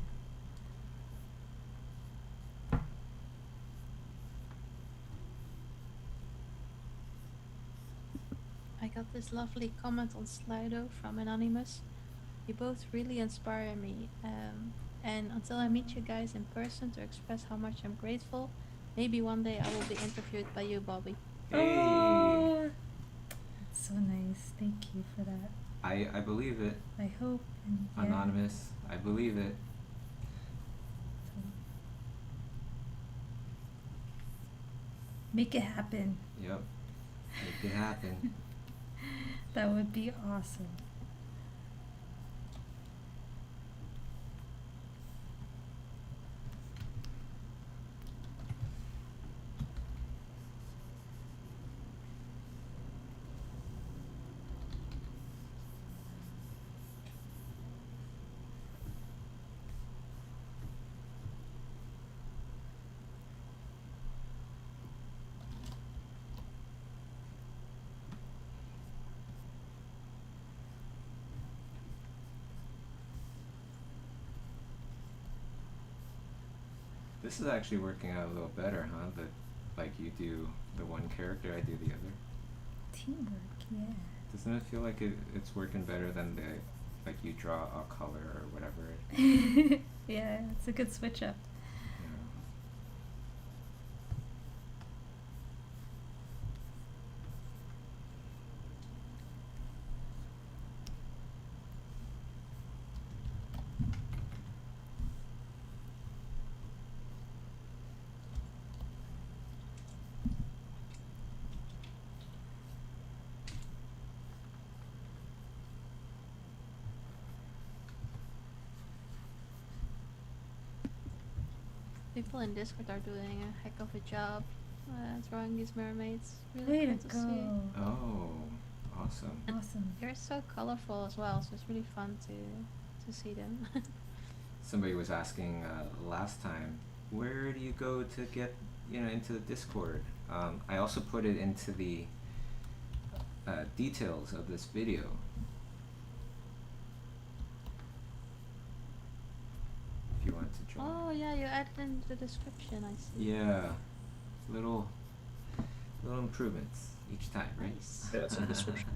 I got this lovely comment on Slido from Anonymous. You both really inspire me. And until I meet you guys in person to express how much I'm grateful, maybe one day I will be interviewed by you, Bobby. Hey! Oh, that's so nice. Thank you for that. I believe it. I hope. And yeah. Anonymous. I believe it. Make it happen. Yep. Make it happen. That would be awesome. This is actually working out a little better, huh? That, like, you do the one character, I do the other. Teamwork, yeah. Doesn't it feel like it's working better than the, like, you draw a color or whatever? Yeah, it's a good switch up. Yeah. People in Discord are doing a heck of a job drawing these mermaids. Really Way cool to to see. go. Oh, awesome. Awesome. They're so colorful as well, so it's really fun to see them. Somebody was asking last time, where do you go to get, into the Discord? I also put it into the details of this video. If you want to join. Oh yeah, you added in the description, I see. Yeah, little improvements each time, right? Nice. Yeah, it's in the description.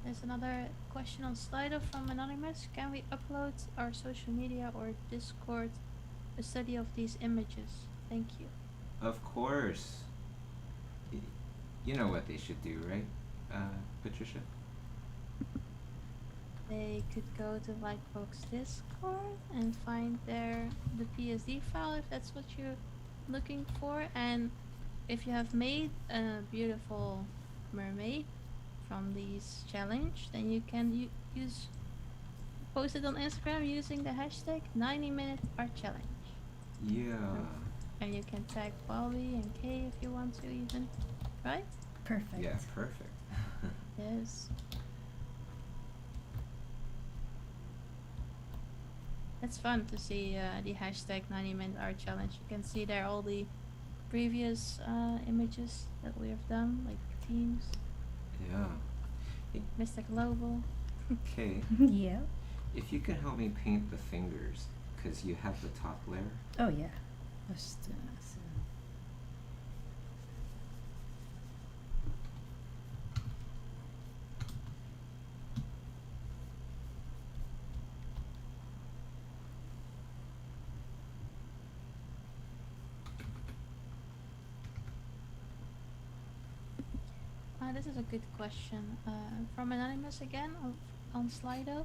There's another question on Slido from Anonymous. Can we upload our social media or Discord a study of these images? Thank you. Of course. You know what they should do, right, Patricia? They could go to Lightbox Discord and find there the PSD file if that's what you're looking for. And if you have made a beautiful mermaid from these challenge, then you can post it on Instagram using the hashtag 90-minute art challenge. Yeah. And you can tag Bobby and Kay if you want to even, right? Perfect. Yeah, perfect. Yes. It's fun to see the hashtag 90-minute art challenge. You can see there all the previous images that we have done, like teams. Yeah. Mr. Global. Okay. Yeah. If you can help me paint the fingers, because you have the top layer. Oh yeah. Let's do that soon. This is a good question. From Anonymous again on Slido.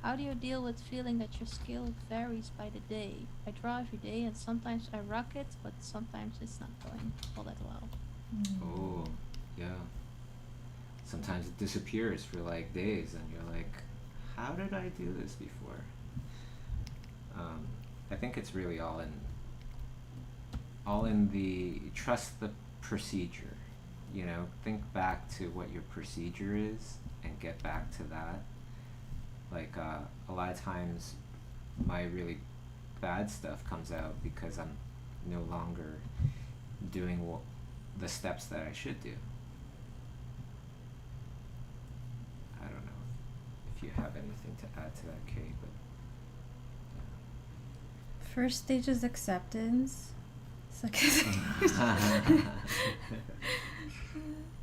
How do you deal with feeling that your skill varies by the day? I draw every day and sometimes I rock it, but sometimes it's not going all that well. Oh, yeah. Sometimes it disappears for like days and you're like, how did I do this before? I think it's really all in the trust the procedure. Think back to what your procedure is and get back to that. Like, a lot of times my really bad stuff comes out because I'm no longer doing the steps that I should do. I don't know if you have anything to add to that, Kay, but First stage is acceptance.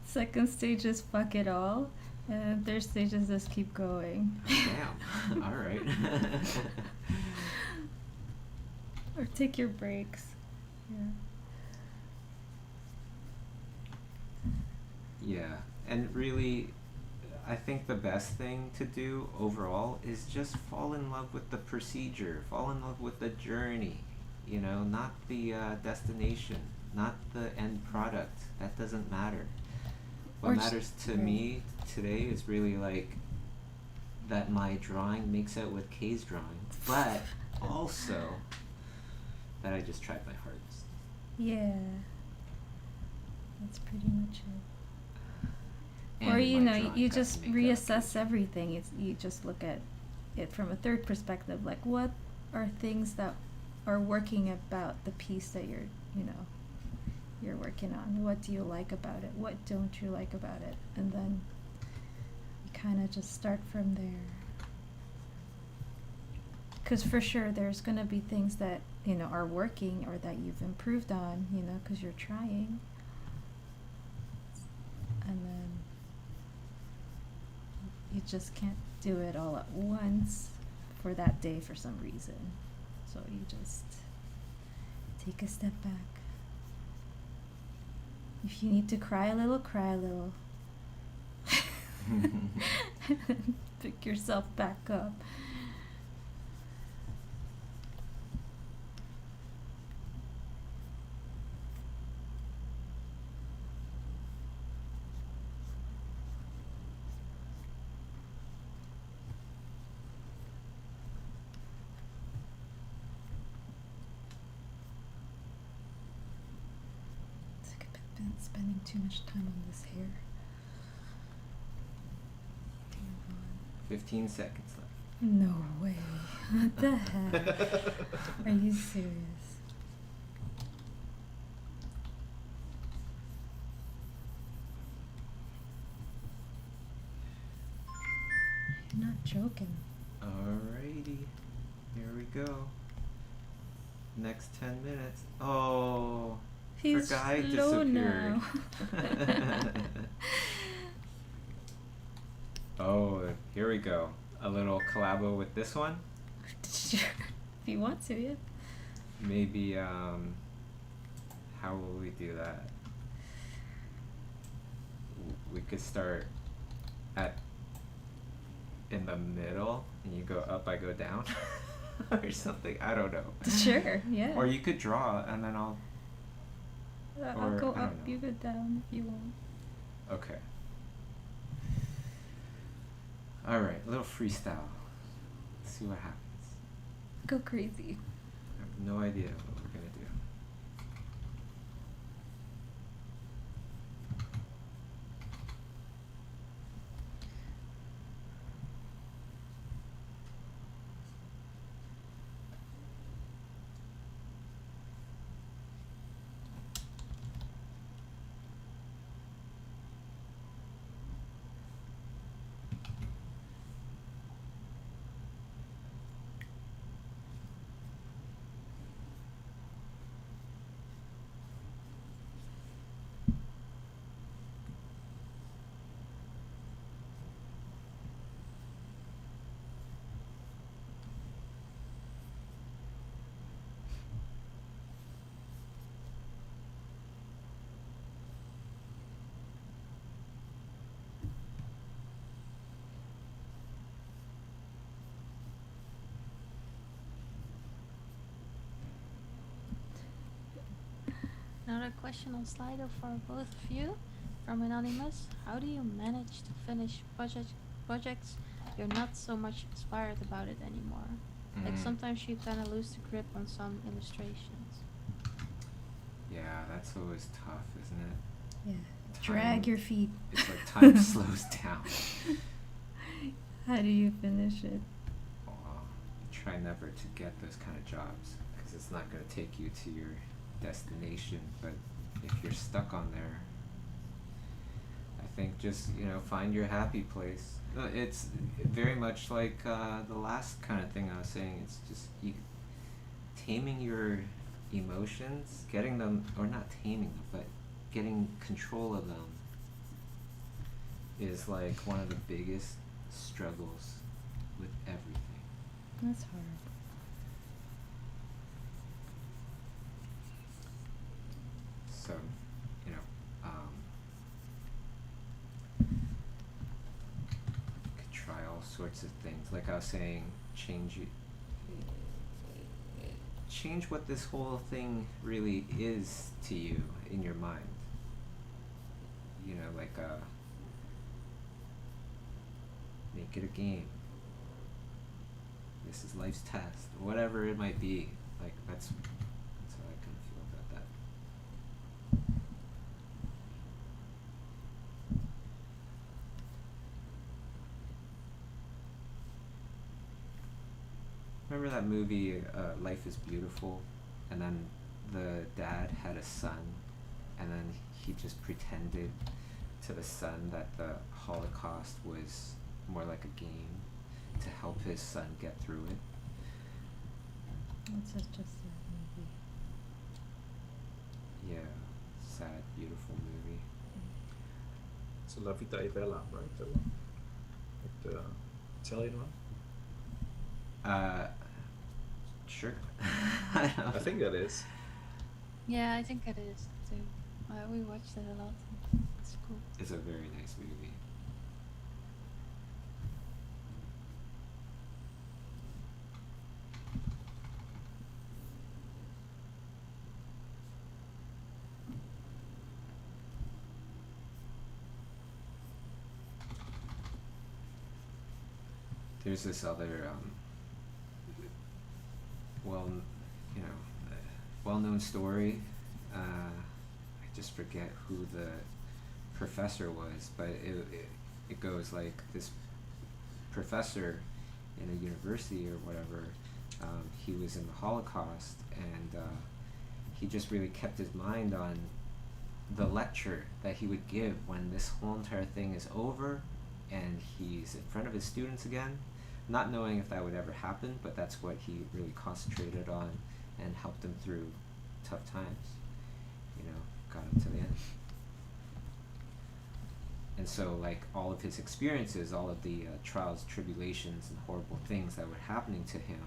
Second stage is fuck it all. And third stage is just keep going. Damn. All right. Or take your breaks. Yeah. Yeah, and really, I think the best thing to do overall is just fall in love with the procedure, fall in love with the journey, not the destination, not the end product. That doesn't matter. What matters to me today is really like that my drawing makes out with Kay's drawing, but also that I just tried my hardest. Yeah. That's pretty much it. or in you my know, drawing you pad just to make that reassess everything. You just look at it from a third perspective, like what are things that are working about the piece that you're working on. What do you like about it? What don't you like about it? And then you kind of just start from there. Because for sure there's going to be things that, are working or that you've improved on, because you're trying. And then you just can't do it all at once for that day for some reason. So you just take a step back. If you need to cry a little, cry a little. Pick yourself back up. Been spending too much time on this hair. 15 seconds left. No way. What the heck? Are you serious? You're not joking. Alrighty. Here we go. Next 10 minutes. Oh. He's our guy slow disappeared. now. Oh, here we go. A little collabo with this one. Sure. If you want to, yeah. Maybe, how will we do that? We could start in the middle, and you go up, I go down, or something. I don't know. Sure, yeah. Or you could draw, and then I'll I'll go I up, don't know. you go down if you want. Okay. Alright, a little freestyle. Let's see what happens. Go crazy. I have no idea what we're gonna do. Another question on Slido for both of you from Anonymous. How do you manage to finish projects you're not so much inspired about it anymore? Like sometimes you kind of lose the grip on some illustrations. Yeah, that's always tough, isn't it? Yeah. Drag Time- your feet. It's like time slows down. How do you finish it? Well, try never to get those kind of jobs, because it's not going to take you to your destination. But if you're stuck on there, I think just find your happy place. It's very much like the last kind of thing I was saying. It's just taming your emotions, getting them, or not taming them, but getting control of them is like one of the biggest struggles with everything. That's hard. So, could try all sorts of things. Like I was saying, change what this whole thing really is to you in your mind. Make it a game. This is life's test, whatever it might be. Like that's how I kind of feel about that. remember that movie, Life is Beautiful, and then the dad had a son, and then he just pretended to the son that the Holocaust was more like a game to help his son get through it. It's such a sad movie. Yeah, sad, beautiful movie. It's La Vita è Bella, right? That one? Like the Italian one? Sure. I think that is. Yeah, I think it is too. We watched it a lot. It's cool. It's a very nice movie. There's this other, well-known story. I just forget who the professor was, but it goes like this professor in a university or whatever. He was in the Holocaust, and he just really kept his mind on the lecture that he would give when this whole entire thing is over and he's in front of his students again, not knowing if that would ever happen, but that's what he really concentrated on and helped him through tough times, got him to the end. And so, like, all of his experiences, all of the trials, tribulations, and horrible things that were happening to him,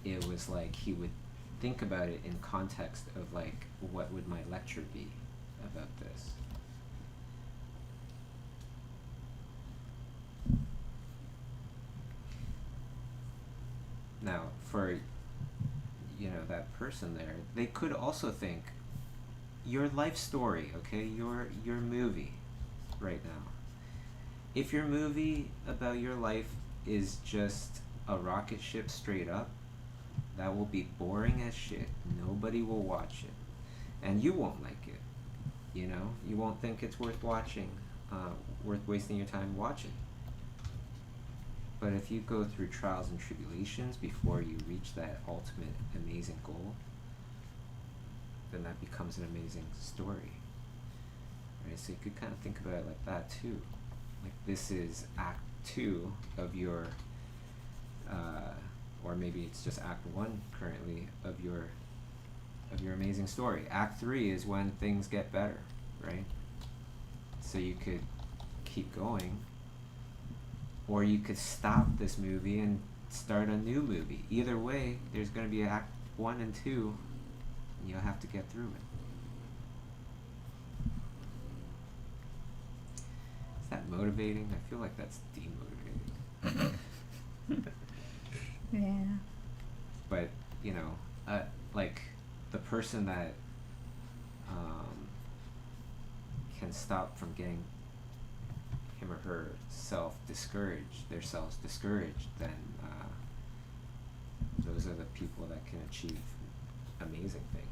it was like he would think about it in context of, like, what would my lecture be about this? Now, for, that person there, they could also think, your life story, okay, your movie right now. If your movie about your life is just a rocket ship straight up, that will be boring as shit. Nobody will watch it. And you won't like it. You won't think it's worth watching, worth wasting your time watching. But if you go through trials and tribulations before you reach that ultimate amazing goal, then that becomes an amazing story. Right? So you could kind of think about it like that too. Like, this is act 2 of your, or maybe it's just act 1 currently of your amazing story. Act 3 is when things get better, right? So you could keep going, or you could stop this movie and start a new movie. Either way, there's going to be act 1 and 2, and you'll have to get through it. Is that motivating? I feel like that's demotivating. Yeah. But, like, the person that can stop from getting him or her themselves discouraged, then those are the people that can achieve amazing things.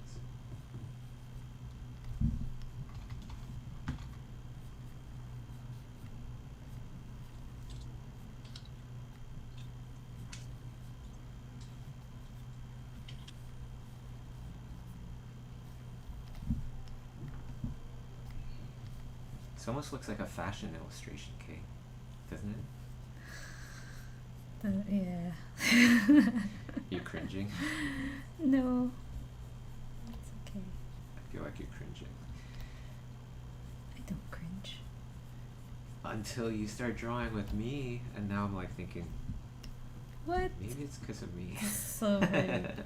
This almost looks like a fashion illustration, Kate, doesn't it? Yeah. You cringing? No. It's okay. I feel like you're cringing. I don't cringe. Until you start drawing with me, and now I'm like thinking, What? maybe it's because of me. So rude.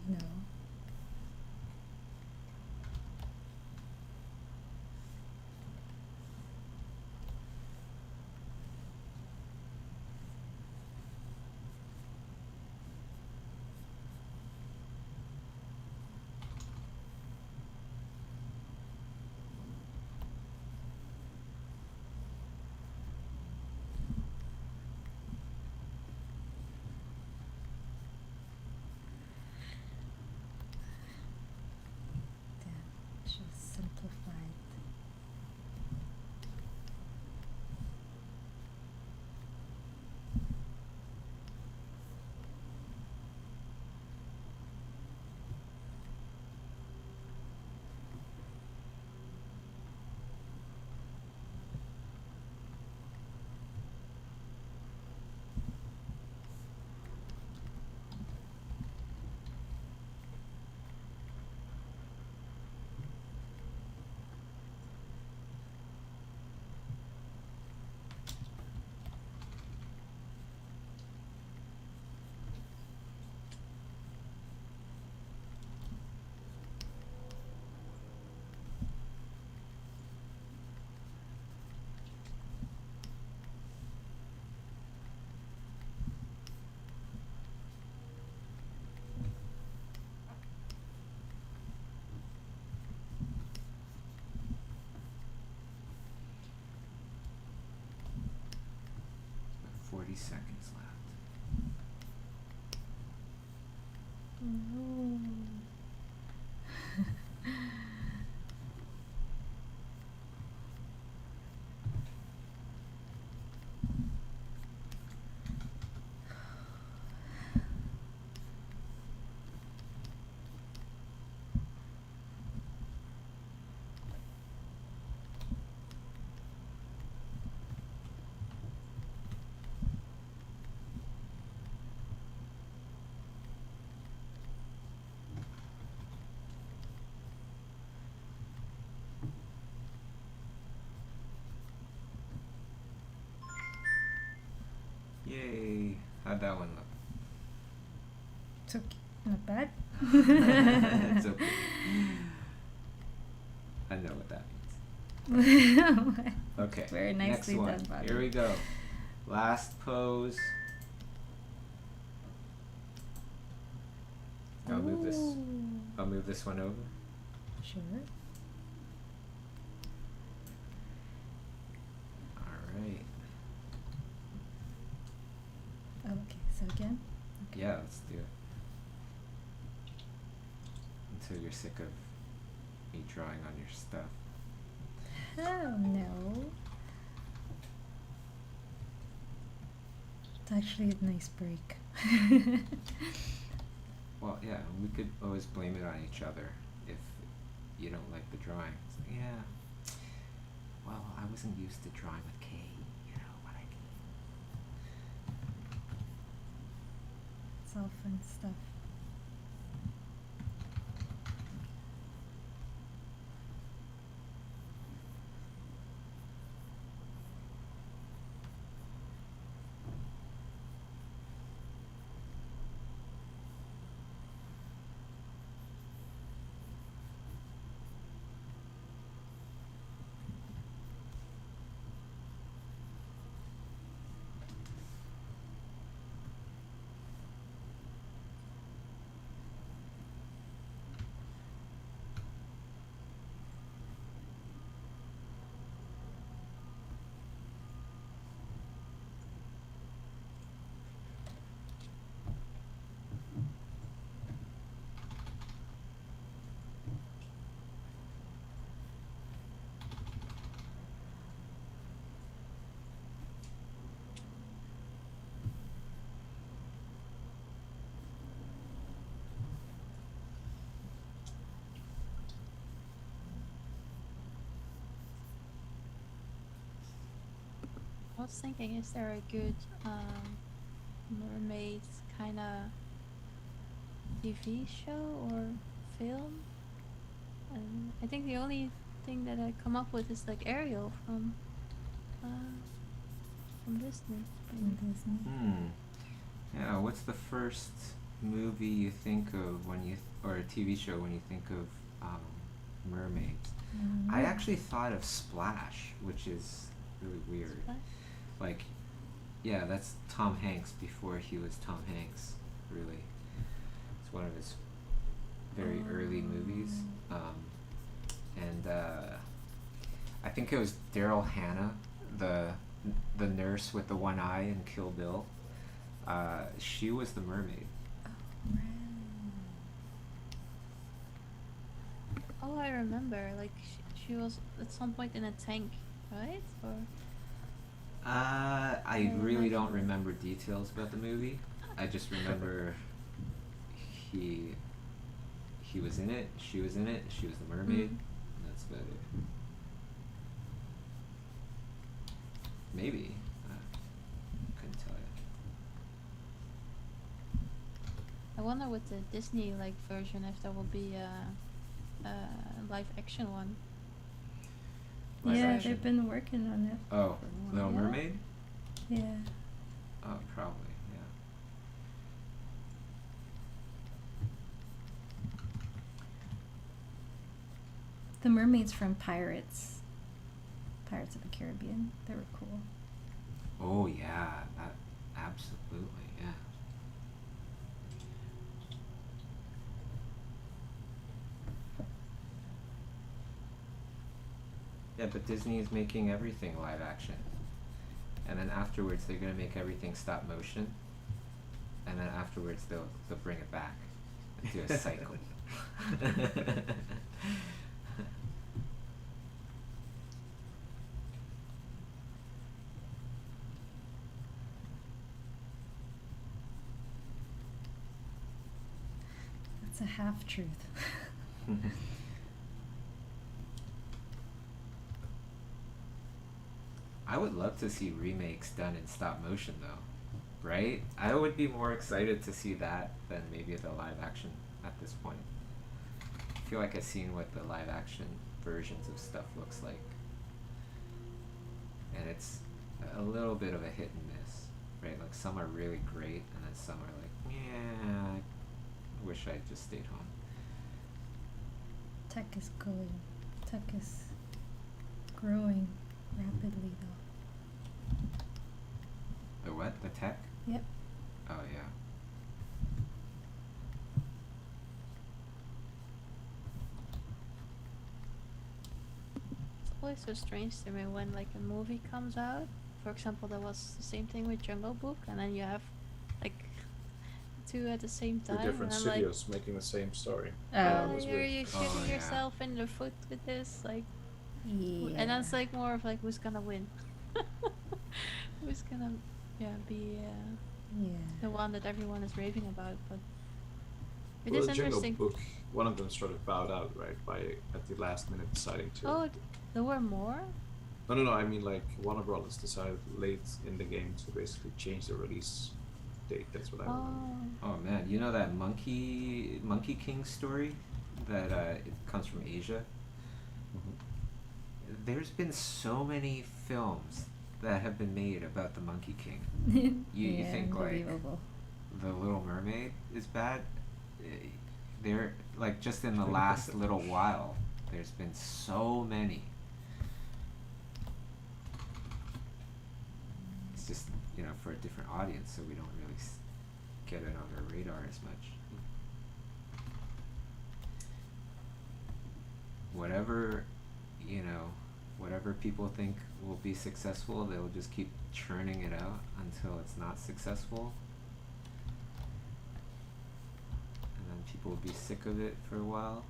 No. seconds left. Ooh. Yay! How'd that one look? It's okay. Not bad. It's okay. I know what that means. Okay. Very nicely next one. done, Bobby. Here we go. Last pose. I'll move this. Ooh. I'll move this one over. Sure. All right. Okay, so again? Okay. Yeah, let's do it. Until you're sick of me drawing on your stuff. Oh no. It's actually a nice break. Well, yeah, we could always blame it on each other if you don't like the drawing. It's like, yeah, well, I wasn't used to drawing with K, you know what I mean. It's all fun stuff. I was thinking, is there a good mermaids kind of TV show or film? And I think the only thing that I come up with is like Ariel from Disney. From Disney. Yeah, what's the first movie you think of when you, or a TV show when you think of mermaids? I actually thought of Splash, which is really weird. Splash? Like, yeah, that's Tom Hanks before he was Tom Hanks, really. It's one of his very early movies. And I think it was Daryl Hannah, the nurse with the one eye in Kill Bill. She was the mermaid. Oh, I remember. Like she was at some point in a tank, right? Or I really don't remember details about the movie. I just remember he was in it, she was in it, she was the mermaid. That's about it. Maybe. Couldn't tell you. I wonder with the Disney like version if there will be a live action one. Live Yeah, action. they've been working on it. Oh, for a Little while. Mermaid? Yeah. Oh, probably, yeah. The mermaids from Pirates of the Caribbean. They were cool. Oh yeah, that absolutely, yeah. Yeah, but Disney is making everything live action. and then afterwards they're gonna make everything stop motion, and then afterwards they'll bring it back and do a cycle. That's a half truth. I would love to see remakes done in stop motion though, right? I would be more excited to see that than maybe the live action at this point. I feel like I've seen what the live action versions of stuff looks like. And it's a little bit of a hit and miss, right? Like some are really great and then some are like, yeah, I wish I just stayed home. Tech is going. Tech is growing rapidly though. The what? The tech? Yep. Oh yeah. It's always so strange to me when like a movie comes out. For example, there was the same thing with Jungle Book, and then you have like two at the same Two time. different and I'm studios making the same story. Oh. Yeah, it was you're weird. shooting Oh, yeah. yourself in the foot with this, like, Yeah. and that's like more of like who's gonna win, who's gonna be Yeah. the one that everyone is raving about. But it Well, is the Jungle interesting. Book, one of them sort of bowed out, right, by at the last minute deciding to. Oh, there were more. No. I mean, like Warner Brothers decided late in the game to basically change the release date. That's what I remember. Oh, Oh man, you know that Monkey King story that it comes from Asia? Mhm. There's been so many films that have been made about the Monkey King. You Yeah, think like unbelievable. The Little Mermaid is bad? They're like just in the last little while, there's been so many. It's just, you know, for a different audience, so we don't really get it on our radar as much. Whatever, you know, whatever people think will be successful, they'll just keep churning it out until it's not successful. And then people will be sick of it for a while,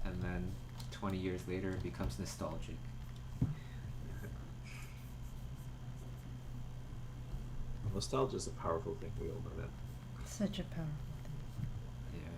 and then 20 years later it becomes nostalgic. Nostalgia is a powerful thing. We all know that. Such a powerful thing. Yeah.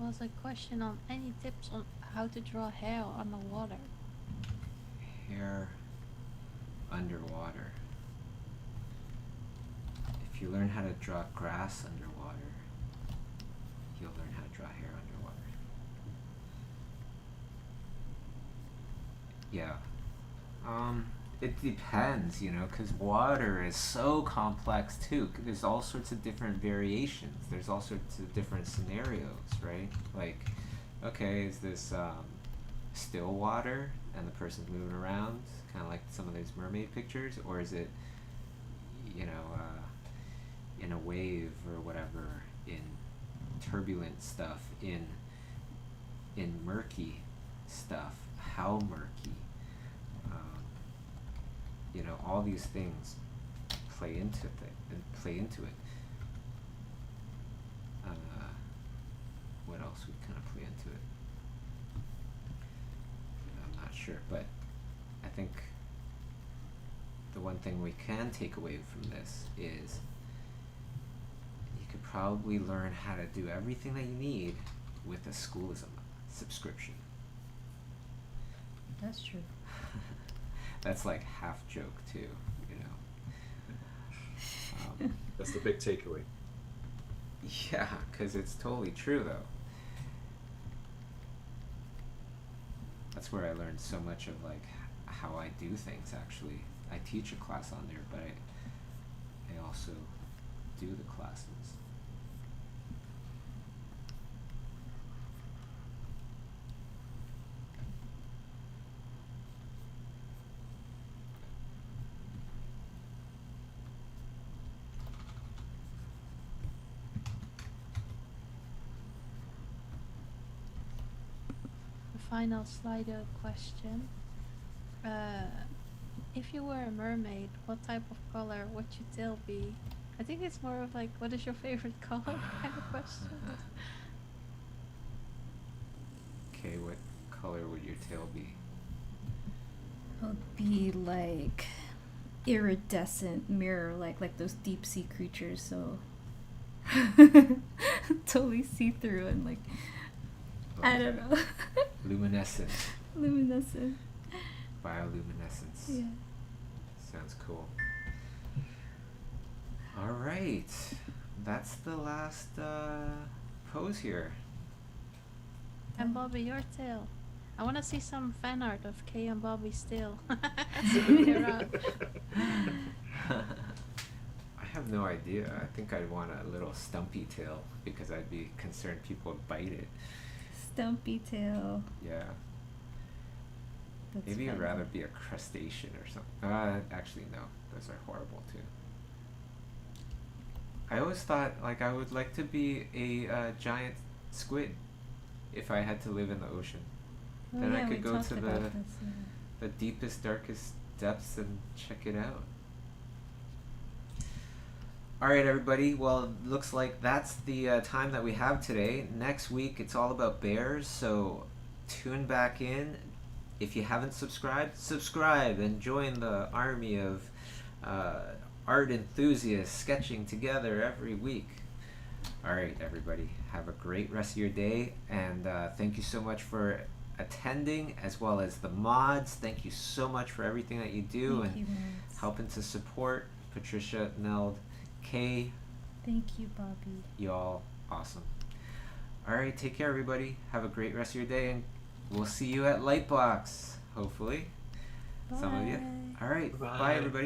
was a question on any tips on how to draw hair underwater. Hair underwater. If you learn how to draw grass underwater, you'll learn how to draw hair underwater. Yeah. It depends, you know, because water is so complex too. There's all sorts of different variations. There's all sorts of different scenarios, right? Like, okay, is this still water and the person's moving around, kind of like some of those mermaid pictures, or is it, you know, in a wave or whatever, in turbulent stuff, in murky stuff, how murky? You know, all these things play into it. What else would kind of play into it? I'm not sure, but I think the one thing we can take away from this is you could probably learn how to do everything that you need with a Schoolism subscription. That's true. That's like half joke too, you know. That's the big takeaway. Yeah, because it's totally true though. That's where I learned so much of like how I do things actually. I teach a class on there, but I also do the classes. Final Slido question. If you were a mermaid, what type of color would your tail be? I think it's more of like, what is your favorite color kind of question. Okay, what color would your tail be? It would be like iridescent mirror, like those deep sea creatures, so totally see through and like I don't know. Luminescent. Luminescent. Bioluminescence. Yeah. Sounds cool. All right, that's the last pose here. And Bobby, your tail. I want to see some fan art of Kay and Bobby's tail. I have no idea. I think I'd want a little stumpy tail because I'd be concerned people would bite it. Stumpy tail. Yeah. That's Maybe I'd funny. rather be a crustacean or something. Actually, no. Those are horrible too. I always thought like I would like to be a giant squid if I had to live in the ocean. Oh, Then I yeah, could we go talked to about the this, yeah. the deepest, darkest depths and check it out. Alright everybody, well it looks like that's the time that we have today. Next week it's all about bears, so tune back in. If you haven't subscribed, subscribe and join the army of art enthusiasts sketching together every week. Alright everybody, have a great rest of your day, and thank you so much for attending, as well as the mods. Thank you so much for everything that you do Thank and you, Mads. helping to support Patricia, Neld, Kay. Thank you, Bobby. Y'all awesome. Alright, take care everybody. Have a great rest of your day, and we'll see you at Lightbox, hopefully. Some of you. Bye. Alright, Bye. bye everybody.